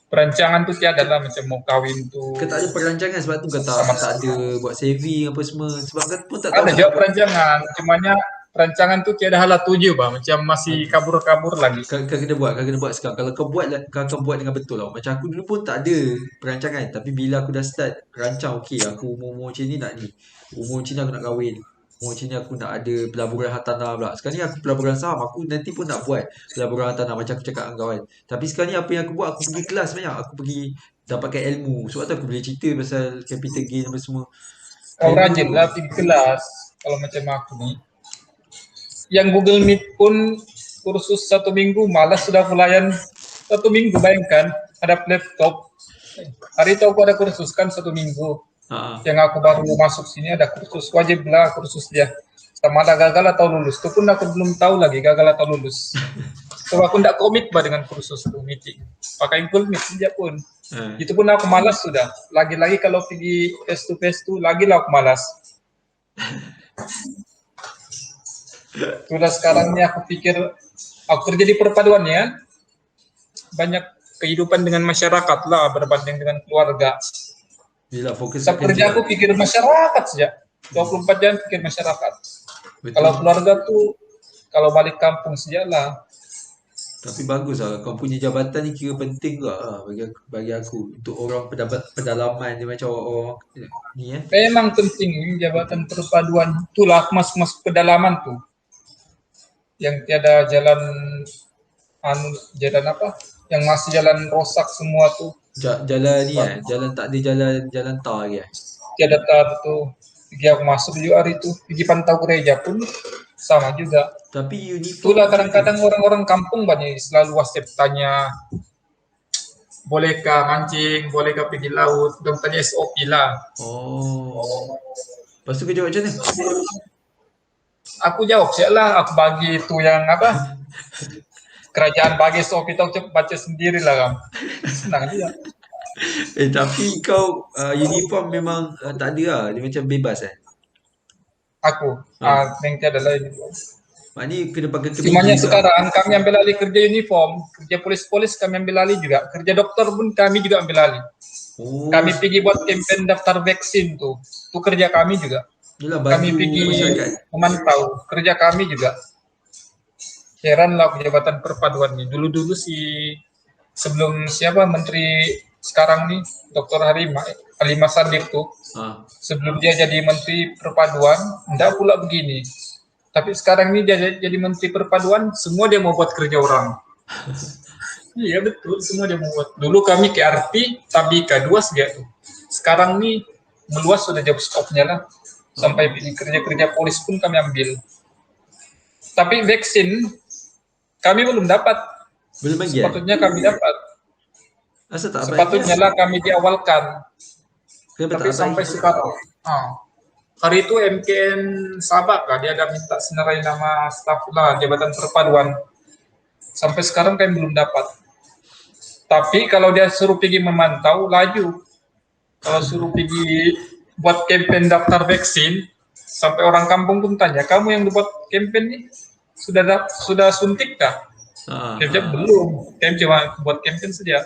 perancangan tuh tiada lah, macam mau kawin tuh. Kau tak ada perancangan sebab tu kau tak ada buat saving apa semua. Sebab kau pun tak tahu Ada nak juga buat. perancangan, cumanya perancangan tuh tiada hala tuju bah, macam masih kabur-kabur lagi. Kau kena buat sekarang. Kalau kau buat, kau akan buat dengan betul tau. Macam aku dulu pun tak ada perancangan. Tapi bila aku dah start rancang, okay, aku umur-umur macam ni nak ni. Umur macam ni aku nak kahwin. Umur macam ni aku nak ada pelaburan hartanah pula. Sekarang ni aku pelaburan saham. Aku nanti pun nak buat pelaburan hartanah macam aku cakap dengan kawan. Tapi sekarang ni apa yang aku buat, aku pergi kelas banyak. Aku pergi dapatkan ilmu. Sebab tu aku boleh cerita pasal capital gain apa semua. Kau Ilmu rajin tu. lah pergi kelas. Kalau macam aku nih, yang Google Meet pun kursus 1 minggu, malas sudah pelayan 1 minggu, bayangkan ada laptop. Hari itu aku ada kursus kan 1 minggu. Ha. Yang aku baru masuk sini ada kursus, wajib lah kursus dia. Sama ada gagal atau lulus. Itu pun aku belum tahu lagi gagal atau lulus. So aku tidak komit bah dengan kursus itu meeting. Pakai Google Meet saja pun. Itu pun aku malas sudah. Lagi-lagi kalau pergi face to face tuh, lagi lah aku malas. Sudah sekarang ini aku pikir aku kerja di perpaduan ya, banyak kehidupan dengan masyarakat lah berbanding dengan keluarga. Bila fokus Saya kat kerja kerja. aku pikir masyarakat saja. 24 jam pikir masyarakat. Betul. Kalau keluarga tuh kalau balik kampung saja lah. Tapi bagus lah. Kau punya jabatan ni kira penting juga lah bagi aku. Untuk orang pedalaman ni macam orang ni Memang penting ini jabatan perpaduan. Itulah mas-mas pedalaman tuh. Yang tiada jalan jalan apa? Yang masih jalan rosak semua tuh. Jalan ni jalan tak ada jalan tar lagi Tiada tar tuh. Pergi aku masuk juga hari itu. Pergi pantau gereja pun sama juga. Tapi uniform Itulah kadang-kadang orang-orang kampung banyak selalu WhatsApp tanya, bolehkah mancing, bolehkah pergi laut, dong tanya SOP lah. Oh. Lepas tu kau jawab macam mana? Aku jawab sialah, aku bagi itu yang apa? Kerajaan bagi SOP itu aku baca sendiri lah kan. Senang juga. Tapi kau uniform memang tak ada lah. Dia macam bebas Aku, yang tiada lah ini. Maknanya kena pakai Cumanya kemeja juga. sekarang kami ambil alih kerja uniform, kerja polis-polis kami ambil alih juga, kerja dokter pun kami juga ambil alih. Oh. Kami pergi buat campaign daftar vaksin tuh, itu kerja kami juga. Yelah, Kami bantu pergi masyarakat. memantau, kerja kami juga. Heran lah jabatan perpaduan ini. Dulu-dulu sebelum siapa menteri sekarang nih, Dr. Halimah Sadiq tuh, sebelum dia jadi menteri perpaduan, enggak pula begini. Tapi sekarang ini dia jadi menteri perpaduan, semua dia mau buat kerja orang. Iya betul, semua dia mau buat. Dulu kami KRT, Tabika 2 saja tuh. Sekarang nih meluas sudah job scope-nya lah. Sampai kerja-kerja polis pun kami ambil. Tapi vaksin kami belum dapat. Belum lagi Sepatutnya kami dapat. Asal tak Sepatutnya lah kami diawalkan. Kenapa Tapi tak sampai sekarang. Hari itu MKN Sabak lah, dia ada minta senarai nama staf lah, jabatan perpaduan. Sampai sekarang kami belum dapat. Tapi kalau dia suruh pergi memantau, laju. Kalau suruh pergi buat campaign daftar vaksin, sampai orang kampung pun tanya, kamu yang buat campaign nih, sudah suntik kah? Dia belum, kami cuma buat campaign saja.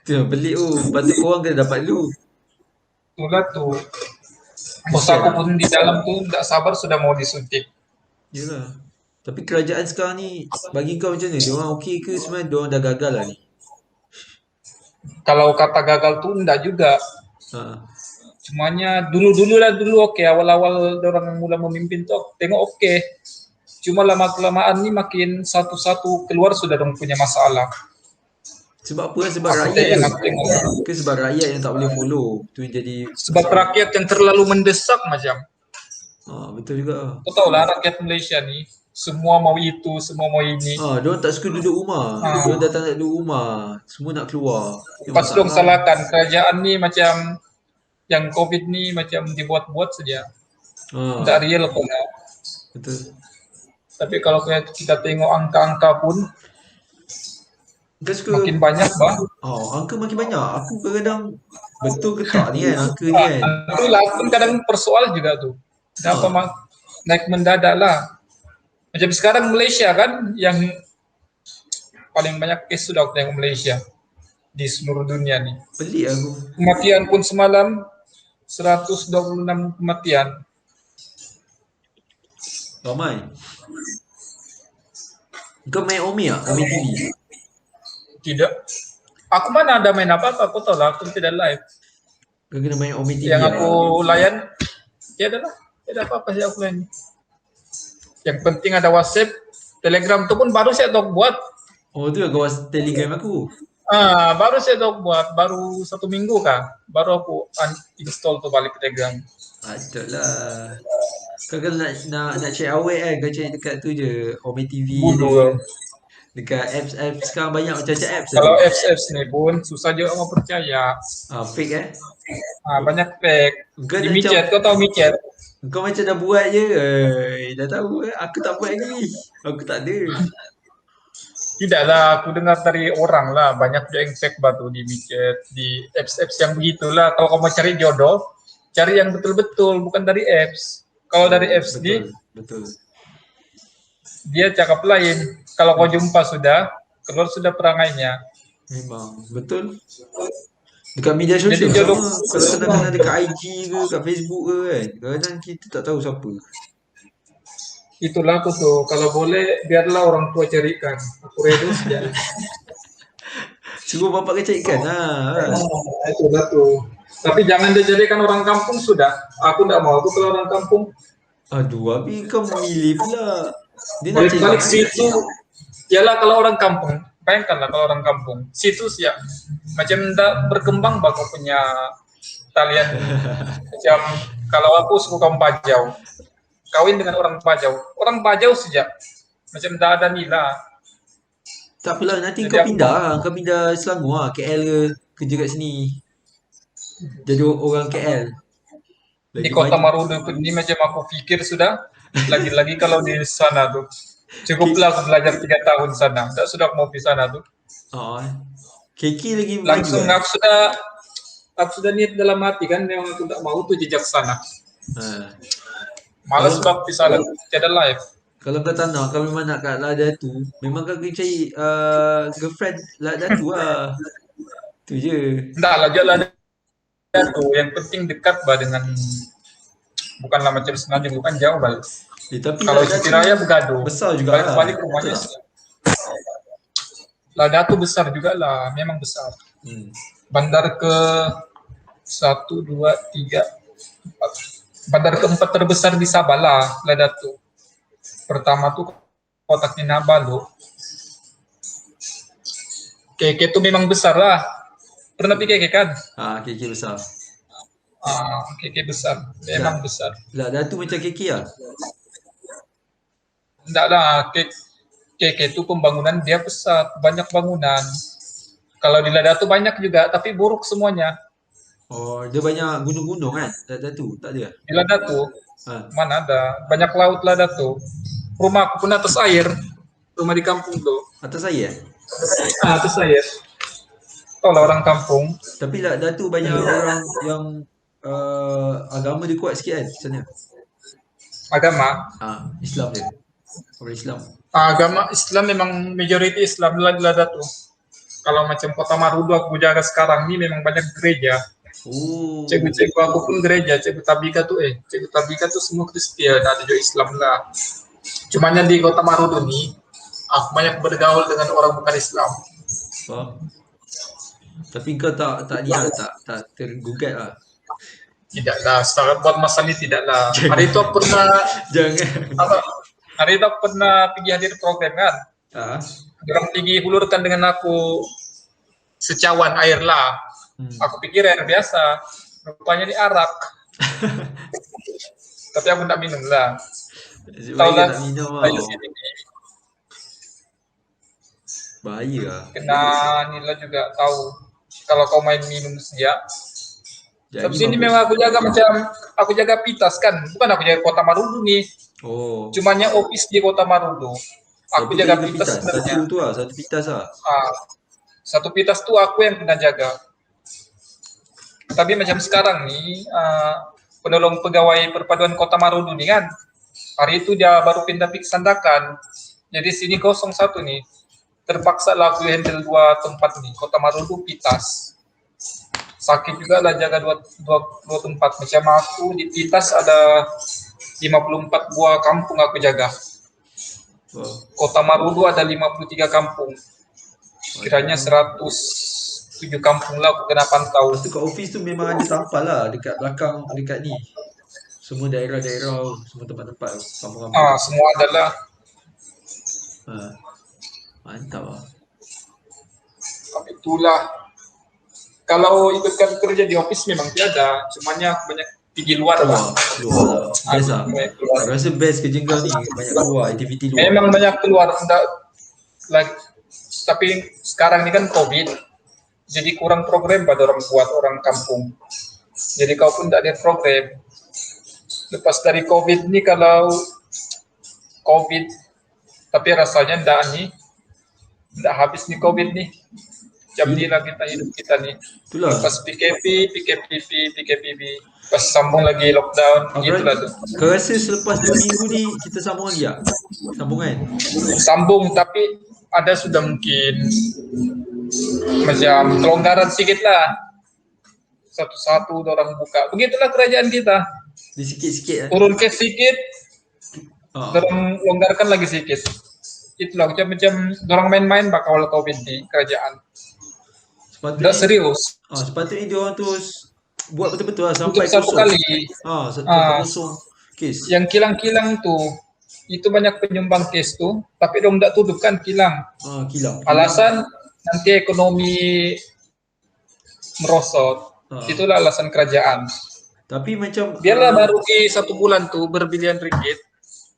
Itu pelik patut korang kena dapat dulu. Itulah tuh. Bos aku pun di dalam tuh tidak sabar sudah mau disuntik. Yelah. Tapi kerajaan sekarang ni bagi kau macam mana? Diorang okey ke sebenarnya diorang dah gagal lah ni? Kalau kata gagal tuh enggak juga. Cumanya dulu oke. Awal-awal orang mula memimpin tuh tengok oke. Cuma lama-kelamaan nih makin satu-satu keluar sudah dong punya masalah. Sebab apa? Sebab rakyat ke sebab rakyat yang tak boleh follow. Tu yang jadi sebab rakyat yang terlalu mendesak macam. Betul juga. Kau tahu lah rakyat Malaysia nih, semua mau itu, semua mau ini. Diorang tak suka duduk rumah. Diorang datang nak duduk rumah. Semua nak keluar. Pas dong salahkan kerajaan nih macam yang COVID ni macam dibuat-buat saja, tidak Ah, real kok. Nah. betul. Tapi kalau kita tengok angka-angka pun Kau suka makin banyak bah. angka makin banyak. Aku kadang-kadang betul ke tak ni kan angka ni kan. Itulah pun kadang persoal juga tuh. Kenapa Ha. naik mendadak lah? Macam sekarang Malaysia kan yang paling banyak case sudah aku tengok Malaysia di seluruh dunia nih. Pelik aku. Kematian pun semalam 126 kematian. Ramai. Kau main Omi tak? Omi TV. Tidak. Aku mana ada main apa-apa, aku tahu lah, aku tidak live. Kau kena main Omi TV Yang lah. aku layan, tiada lah. Tidak apa-apa sih aku layan. Yang penting ada WhatsApp, Telegram itu pun baru saya tahu buat. Oh tu yang kau Telegram aku. Baru saya tahu buat, baru 1 minggu kah? Baru aku install tuh balik Telegram. Patut lah. Kau kalau nak check awet kan, kau check dekat tu je. Omi TV Bodoh. dia. Dekat apps sekarang banyak macam-macam apps lah Kalau tu. apps nih pun susah juga mau percaya. Fake Banyak fake. Kau Di dah macam micet, kau tahu micet? kau macam dah buat je. Dah tahu aku tak buat lagi. Aku tak ada. Tidak lah, aku dengar dari orang lah, banyak juga yang fake batu di micet, di apps-apps yang begitulah. Kalau kamu cari jodoh, cari yang betul-betul, bukan dari apps. Kalau dari apps Betul, betul. dia cakap lain. Kalau kau jumpa sudah, keluar sudah perangainya. Memang betul. Dekat media Jadi sosial jodoh sama. Kalau kadang-kadang dekat IG ke, kat Facebook ke kan. Kadang-kadang kita tak tahu siapa. itulah aku tuh. Kalau boleh, biarlah orang tua carikan. Aku redo saja. Suruh bapak kau carikan lah. Itulah tuh. Tapi jangan dijadikan orang kampung sudah. Aku tidak mau. Aku kalau orang kampung, Aduh, habis kau memilih pula. Dia nak cari balik-balik kampung. situ. Yalah kalau orang kampung, bayangkanlah kalau orang kampung, situ sih ya, macam tak berkembang baku punya talian. Macam kalau aku suka kaum Pajau, kawin dengan orang Pajau sejak macam tak ada nila. Tak apalah, nanti Jadi kau aku pindah lah. Kau pindah Selangor lah. KL ke. Kerja kat sini. Jadi orang KL. di Lagi kota banyak. Marudu ini macam aku pikir sudah, lagi-lagi kalau di sana tuh, cukuplah aku belajar 3 tahun sana, tak sudah aku mau di sana tuh. KK lagi maju Langsung kan? aku sudah niat dalam hati kan, yang aku tak mau tuh jejak sana. Ha. Malas Kalau bab di sana, tiada live. kalau kau tak nak, kalau memang nak kat Lada tu, memang kau kena cari girlfriend Lada tu lah. Tu je. Enggak lah, jalan tuh. Yang penting dekat bah dengan, bukanlah macam sengaja, bukan jauh balik. Tapi Kalau Lada Siti tu Raya begadu, besar juga lah. balik rumahnya. Lada tuh besar juga lah, memang besar. Hmm. Bandar ke 1, 2, 3, 4. Bandar keempat terbesar di Sabah lah, Lada tuh. Pertama tuh Kota Kinabalu. Keke tuh memang besar lah. Pernah pergi Keke kan? KK besar. Keke besar, memang besar. Lada tu macam KK lah. Enggak lah, Keke itu pembangunan dia besar, banyak bangunan. Kalau di Lada tuh banyak juga, tapi buruk semuanya. Oh, dia banyak gunung-gunung kan? Lada tu, tak ada? Di Lada tuh, Ha. mana ada, banyak laut Lada tuh. Rumah aku pun atas air, rumah di kampung tuh. Atas saya? Atas air. Tahu lah orang kampung, Tapi Lada tu banyak orang yang agama dia kuat sikit kan sana. agama. Islam dia. Orang Islam. Agama Islam memang majority Islam di Lada tuh. Kalau macam Kota Marudu aku jaga sekarang ini memang banyak gereja. Oh. Cikgu-cikgu aku pun gereja, Cikgu Tabika tuh semua Kristen, ada juga Islam lah. Cumanya di Kota Marudu nih, aku banyak bergaul dengan orang bukan Islam. Faham? Tapi kau tak ni lah, tak tergugat lah. Tidaklah, setelah buat masa ini tidaklah. Hari itu aku pernah, Jangan. hari itu aku pernah pergi hadir program kan. Orang pergi hulurkan dengan aku secawan air lah. Aku pikir air biasa, rupanya diarak. Tapi aku tak minum lah. Tahu lah, tak minum lah. Bahaya lah. Kena nila juga tahu. Kalau kau main minum saja, Sebab Jadi sini bagus. memang aku jaga pitas kan. Bukan aku jaga Kota Marudu nih. Oh. Cumanya office di Kota Marudu. Aku Tapi tak jaga ada pitas pitas. sebenarnya. Satu tu lah. Satu pitas lah. Ah, satu pitas tuh aku yang kena jaga. Tapi macam sekarang nih, penolong pegawai perpaduan Kota Marudu nih kan, hari itu dia baru pindah ke Sandakan. Jadi sini kosong satu nih. Terpaksa lah aku handle 2 tempat nih, Kota Marudu, Pitas. Sakit juga lah jaga dua tempat. Macam aku di Pitas ada 54 buah kampung aku jaga. Wow. Kota Marudu ada 53 kampung. Kiranya 107 kampung lah aku kena pantau. Lepas tu kat office tu memang ada sampah lah dekat belakang, dekat ni. Semua daerah-daerah, semua tempat-tempat kampung-kampung. Semua adalah Ha. Mantap lah. itulah. Kalau ikutkan kerja di office memang tiada, cumanya aku banyak pergi luar lah. Keluar lah. Best lah. Banyak keluar. Aku rasa best kerja kau ni. Banyak keluar, aktiviti luar. Memang banyak keluar, enggak lagi. Tapi sekarang ini kan COVID, jadi kurang program pada orang buat orang kampung. Jadi kau pun tak ada program. Lepas dari COVID ini kalau COVID, tapi rasanya enggak habis nih COVID nih. Jam ni lah kita hidup kita nih. Itulah. Lepas PKPB, pas sambung lagi lockdown, gitulah tuh. Kau rasa selepas 2 minggu ni kita sambung lagi tak? Sambung kan? Sambung, tapi ada sudah mungkin macam kelonggaran sedikit lah. Satu-satu orang buka. Begitulah kerajaan kita. Dia sikit-sikit lah. Turun ke sedikit, Ha. orang longgarkan lagi sedikit. Itulah macam orang main-main bakal COVID di kerajaan. Tidak Sepatutnya, serius. sepatutnya dia orang terus buat betul-betul lah sampai Untuk satu kosong. kali. Sampai kosong kes. Yang kilang-kilang tuh, itu banyak penyumbang kes tuh, tapi dong tidak tutup kan kilang. Kilang. Alasan nanti ekonomi merosot. Itulah alasan kerajaan. Tapi macam Biarlah baru di 1 bulan tuh berbilion ringgit.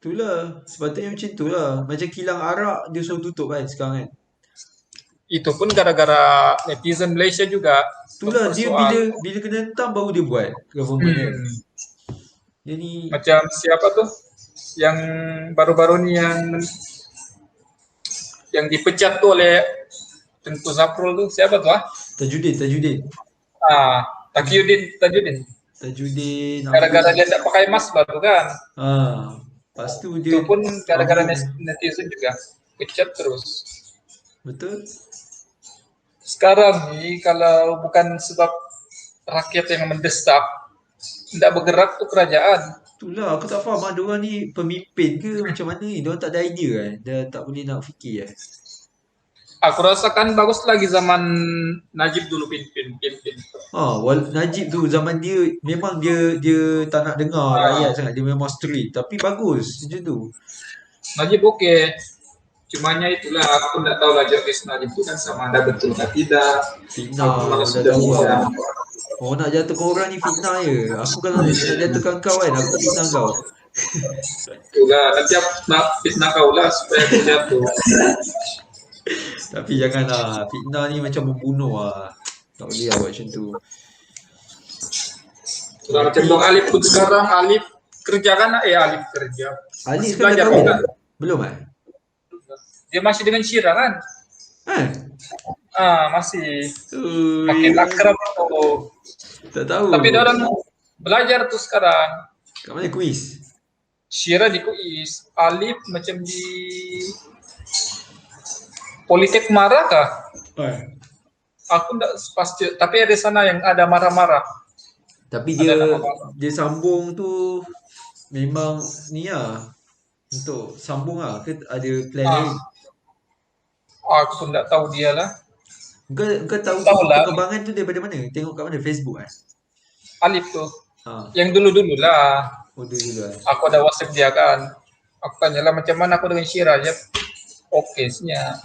itulah, sepatutnya macam tu lah. Macam kilang arak dia suruh tutup kan sekarang kan. Itu pun gara-gara netizen Malaysia juga. Itulah dia bila kena hentam baru dia buat government kan. Dia ni Macam siapa tuh yang baru-baru ni yang dipecat tuh oleh Tengku Zaprul tuh siapa tuh Tajudin. Tajudin. Gara-gara dia tidak pakai mask baru kan. Lepas tu dia Itu pun gara-gara netizen juga pecat terus. betul. Sekarang nih kalau bukan sebab rakyat yang mendesak, tidak bergerak tuh kerajaan. Itulah aku tak faham ada orang ni pemimpin ke macam mana ni. Dia orang tak ada idea kan. Dia tak boleh nak fikir kan. Aku rasakan bagus lagi zaman Najib dulu pimpin. Najib tu zaman dia memang dia tak nak dengar rakyat sangat. Dia memang strict tapi bagus macam tu. Najib okey. Cumanya itulah aku tidak tahu lah Najib itu kan sama ada betul atau tidak. Fitnah dah tahu lah. Orang nak jatuhkan orang ni fitnah je. Aku kalau nak jatuhkan kau kan, aku fitnah kau. Juga nanti aku fitnah kau lah supaya aku jatuh. Tapi janganlah, fitnah ni macam membunuh lah. Tak boleh lah buat macam tu. Macam Dong Alif pun sekarang, Alif kerja kan? Alif kerja. Alif sekarang dah kahwin tak? Belum kan? Dia masih dengan Syira kan? Masih. Makin akrab tuh. Tak tahu. Tapi dia orang belajar tuh sekarang. Kat mana kuis? Syira di Kuis, Alif macam di Politek Mara kah? Aku enggak pasti, tapi ada sana yang ada marah-marah. Tapi dia sambung tu memang ni lah. Untuk sambung lah ke ada plan lain? Aku enggak tahu dia lah. Kau tahu perkembangan tu daripada mana? Tengok kat mana? Facebook kan? Alif tuh. Yang dulu-dulu lah. Dulu lah. Aku ada WhatsApp dia kan. Aku tanya lah macam mana aku dengan Syira aja. Oke nya.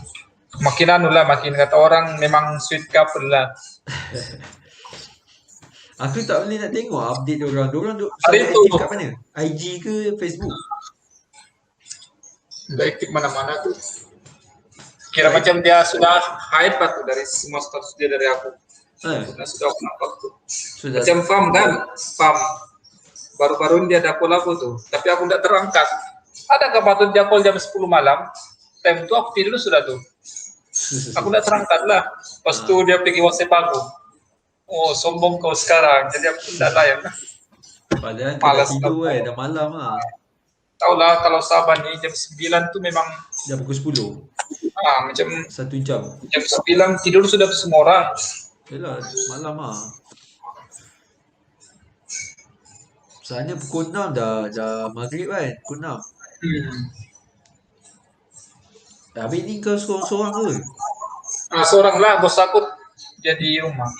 Makin makin kata orang memang sweet couple lah. Aku tak boleh nak tengok update diorang. Diorang hari aktif kat mana? IG ke Facebook? Enggak aktif mana-mana tuh. Kira macam dia sudah hide tuh dari semua status dia dari aku. Sudah aku nampak tuh. Sudah. Macam farm kan, farm. Baru-baru ini dia ada call aku tuh, tapi aku tidak terangkat. Ada patut dia call jam 10 malam, time itu aku tidur sudah tuh. Aku tidak terangkat lah. Pas itu dia pergi WhatsApp aku. Oh, sombong kau sekarang. Jadi aku tidak layan. Padahal kau dah Malas tidur lah. dah malam ah. Tahu lah kalau Sabah ni jam 9 tuh memang Dah pukul 10. macam 1 jam. jam 9 tidur sudah semua orang. Yalah, malam ah. Soalnya pukul 6 dah maghrib kan, pukul 6. Habis ni kau seorang-seorang ke? Seorang lah bos aku jadi rumah.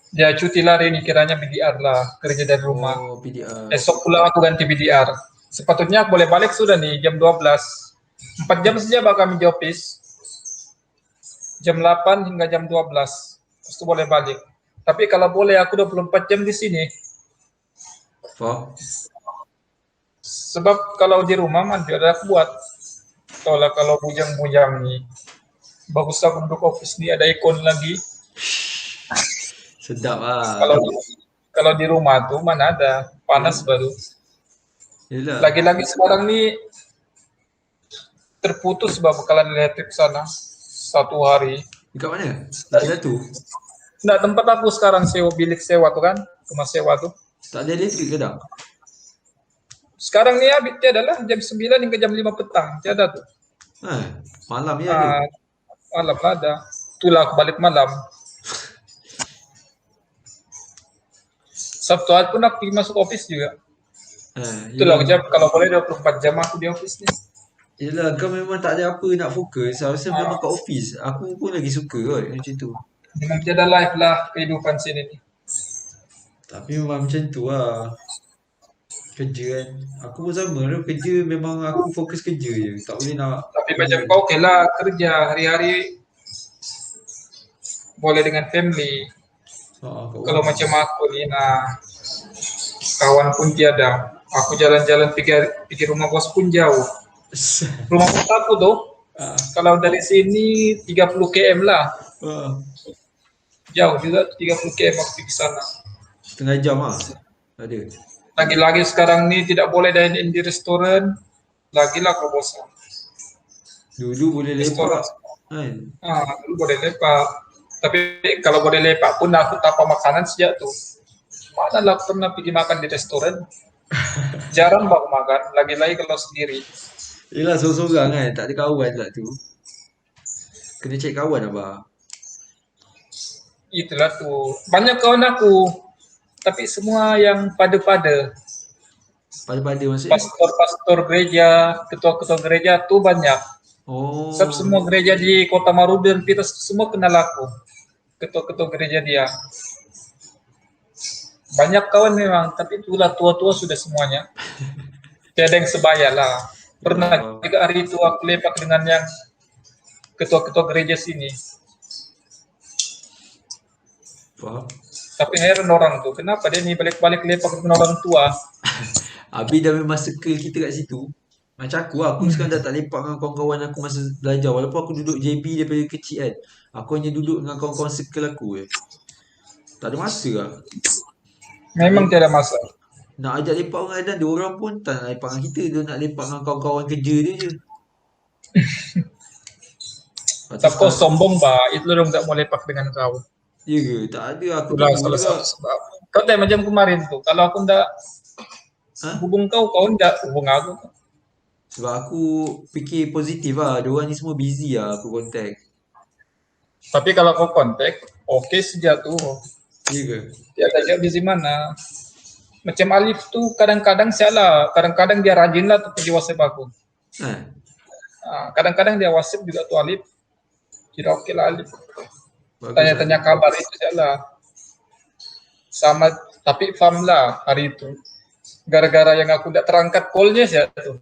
Dia cuti lah hari ini kiranya BDR lah, kerja dari rumah. Oh, PDR. Esok pulang aku ganti BDR. Sepatutnya aku boleh balik sudah nih jam 12. 4 jam saja bakal kami di office. Jam 8 hingga jam 12. Terus itu boleh balik. Tapi kalau boleh aku 24 jam di sini. Faham? Sebab kalau di rumah mah tidak ada aku buat. Soalnya kalau bujang-bujang nih. Bagus aku duduk office nih ada ikon lagi. Sedap ah. Kalau di rumah tuh mana ada panas baru. Yalah. Lagi-lagi sekarang nih terputus sebab bekalan elektrik sana 1 hari. Dekat mana? Tak ada tu. Nah tempat aku sekarang sewa bilik sewa tuh kan, rumah sewa tuh. Tak ada elektrik ke dah? Sekarang nih habis adalah jam 9 hingga jam 5 petang, tiada tuh. Malam ya ada. Malam ada. Itulah aku balik malam. Sabtu hari pun aku masuk office juga. Itulah jam kalau boleh 24 jam aku di office nih. Yelah, kau memang tak ada apa nak fokus. Seharusnya memang kat office. Aku pun lagi suka kot macam tu. Memang tiada life lah kehidupan sini nih. Tapi memang macam tu lah. Kerja kan. Aku pun sama lah. Kerja memang aku fokus kerja je. Tak boleh nak. Tapi macam kau okay lah kerja hari-hari boleh dengan family. Kalau macam aku ni kawan pun tiada. Aku jalan-jalan pergi rumah bos pun jauh. Rumah bos aku tuh kalau dari sini 30 km lah. Jauh juga 30 km aku pergi sana. Setengah jam lah. Ada. Lagi-lagi sekarang ni tidak boleh dine in di restoran. Lagilah kau bosan. Dulu boleh lepak. Kan? Dulu boleh lepak. Tapi kalau boleh lepak pun aku tanpa makanan sejak tuh. Mana lah aku pernah pergi makan di restoran. Jarang aku makan. Lagi-lagi kalau sendiri. Yelah sorang-sorang kan. Tak ada kawan lah tu. Kena cek kawan abah. Itulah tuh. Banyak kawan aku. Tapi semua yang pada-pada. Pada-pada maksudnya? Pastor-pastor gereja, ketua-ketua gereja tuh banyak. Oh. Sebab semua gereja di Kota Marudu dan Pitas semua kenal aku. Ketua-ketua gereja dia. Banyak kawan memang, tapi itulah tua-tua sudah semuanya. Tiada yang sebaya lah. Pernah juga hari itu aku lepak dengan yang ketua-ketua gereja sini. Faham? Tapi heran orang tuh, kenapa dia ni balik-balik lepak dengan orang tua? Habis dah memang circle kita kat situ. Macam aku sekarang dah tak lepak dengan kawan-kawan aku masa belajar. Walaupun aku duduk JB daripada kecil kan. Aku hanya duduk dengan kawan-kawan circle aku je. Tak ada masa lah. Memang tiada masa. Nak ajak lepak dengan Adan, dia orang pun tak nak lepak dengan kita. Dia nak lepak dengan kawan-kawan kerja dia je. Tapi kau sombong bah, itu orang tak mau lepak dengan kau. Ya ke? Tak ada. Aku Itulah dulu salah juga. satu sebab. Kau tak macam kemarin tuh, kalau aku ndak hubung kau ndak hubung aku. Sebab aku fikir positif lah. Diorang ni semua busy lah aku contact. Tapi kalau kau kontak, oke sejak tuh. Ya ke? Tiada aja busy mana. Macam Alif tuh kadang-kadang salah, kadang-kadang dia rajin lah tuh pergi WhatsApp aku. Kadang-kadang dia WhatsApp juga tuh Alif. Kira oke lah Alif. Tanya-tanya kabar itu salah. Sama, tapi faham lah hari itu. Gara-gara yang aku tidak terangkat call-nya sih tuh.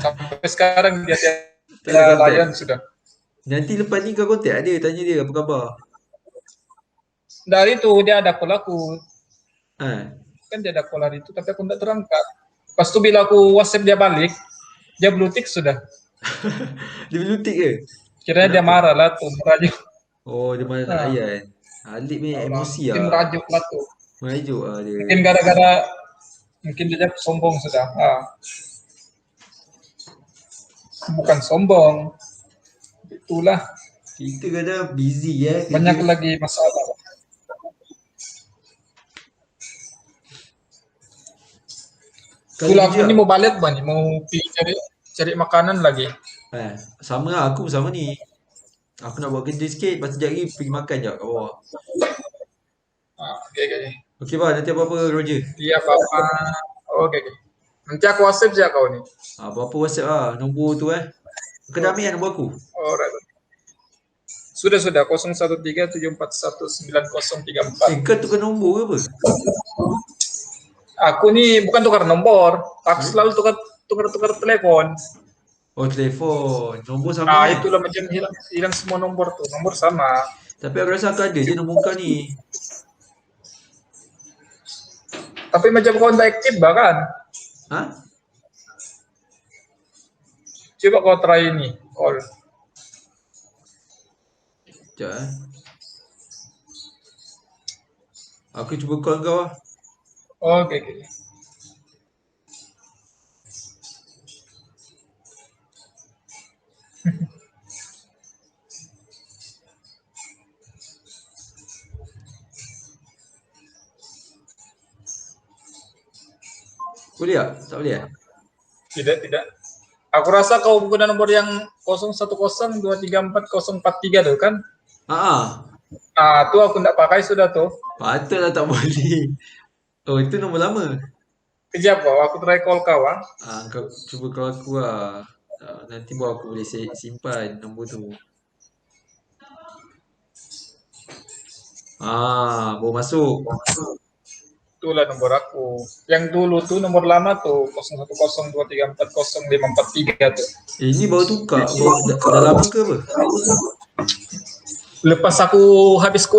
Sampai sekarang dia layan sudah. Nanti lepas ni kau kontak dia, tanya dia apa khabar. Dari itu dia ada call aku. Kan dia ada call hari itu, tapi aku tidak terangkat. Pas itu bila aku WhatsApp dia balik, dia blue tick sudah. Dia blue tick ke? Kiranya dia marah lah tuh, merajuk. Oh, dia marah tak layan. Alik ni Orang emosi mungkin lah. merajuk lah tu. Merajuk lah dia. Mungkin gara-gara mungkin dia sombong sudah. Bukan sombong. Itulah Kita kadang busy banyak kerja. lagi masalah. Kali Itulah aku kerja. ni mau balik bang, mau pergi cari makanan lagi. Sama lah aku sama ni. Aku nak buat kerja sikit, lepas tu sekejap lagi pergi makan je kat bawah. Okay, okay. Okey bang, nanti apa-apa Roger. Iya apa-apa. Okay, okay. Nanti aku WhatsApp je kau ni. Apa-apa WhatsApp lah, nombor tu Kau dah ambil kan nombor aku? Alright. Sudah 0137419034. Kau tukar nombor ke apa? Aku ni bukan tukar nomor. Aku selalu tukar telepon. Oh telefon, nombor sama kan? Itulah macam hilang semua nomor tu. Nomor sama. Tapi aku rasa aku ada je nombor kau ni. Tapi macam kau tak aktif bahkan. Ha? Coba kau try ini call. Sekejap Aku cuba call kau lah. Okay, okay. Boleh tak? Tak boleh Tidak. Aku rasa kau guna nomor yang 0102344043 tu kan? Tu aku tak pakai sudah tu. Patutlah tak boleh. Oh itu nombor lama. Kejap kau, aku try call kau Kau cuba call aku lah. Nanti baru aku boleh simpan nombor tu. Baru masuk. Itulah nomor aku. Yang dulu tu nomor lama tu 0102340543 tu. Ini baru tukar. Dah lama ke apa? Lepas aku habis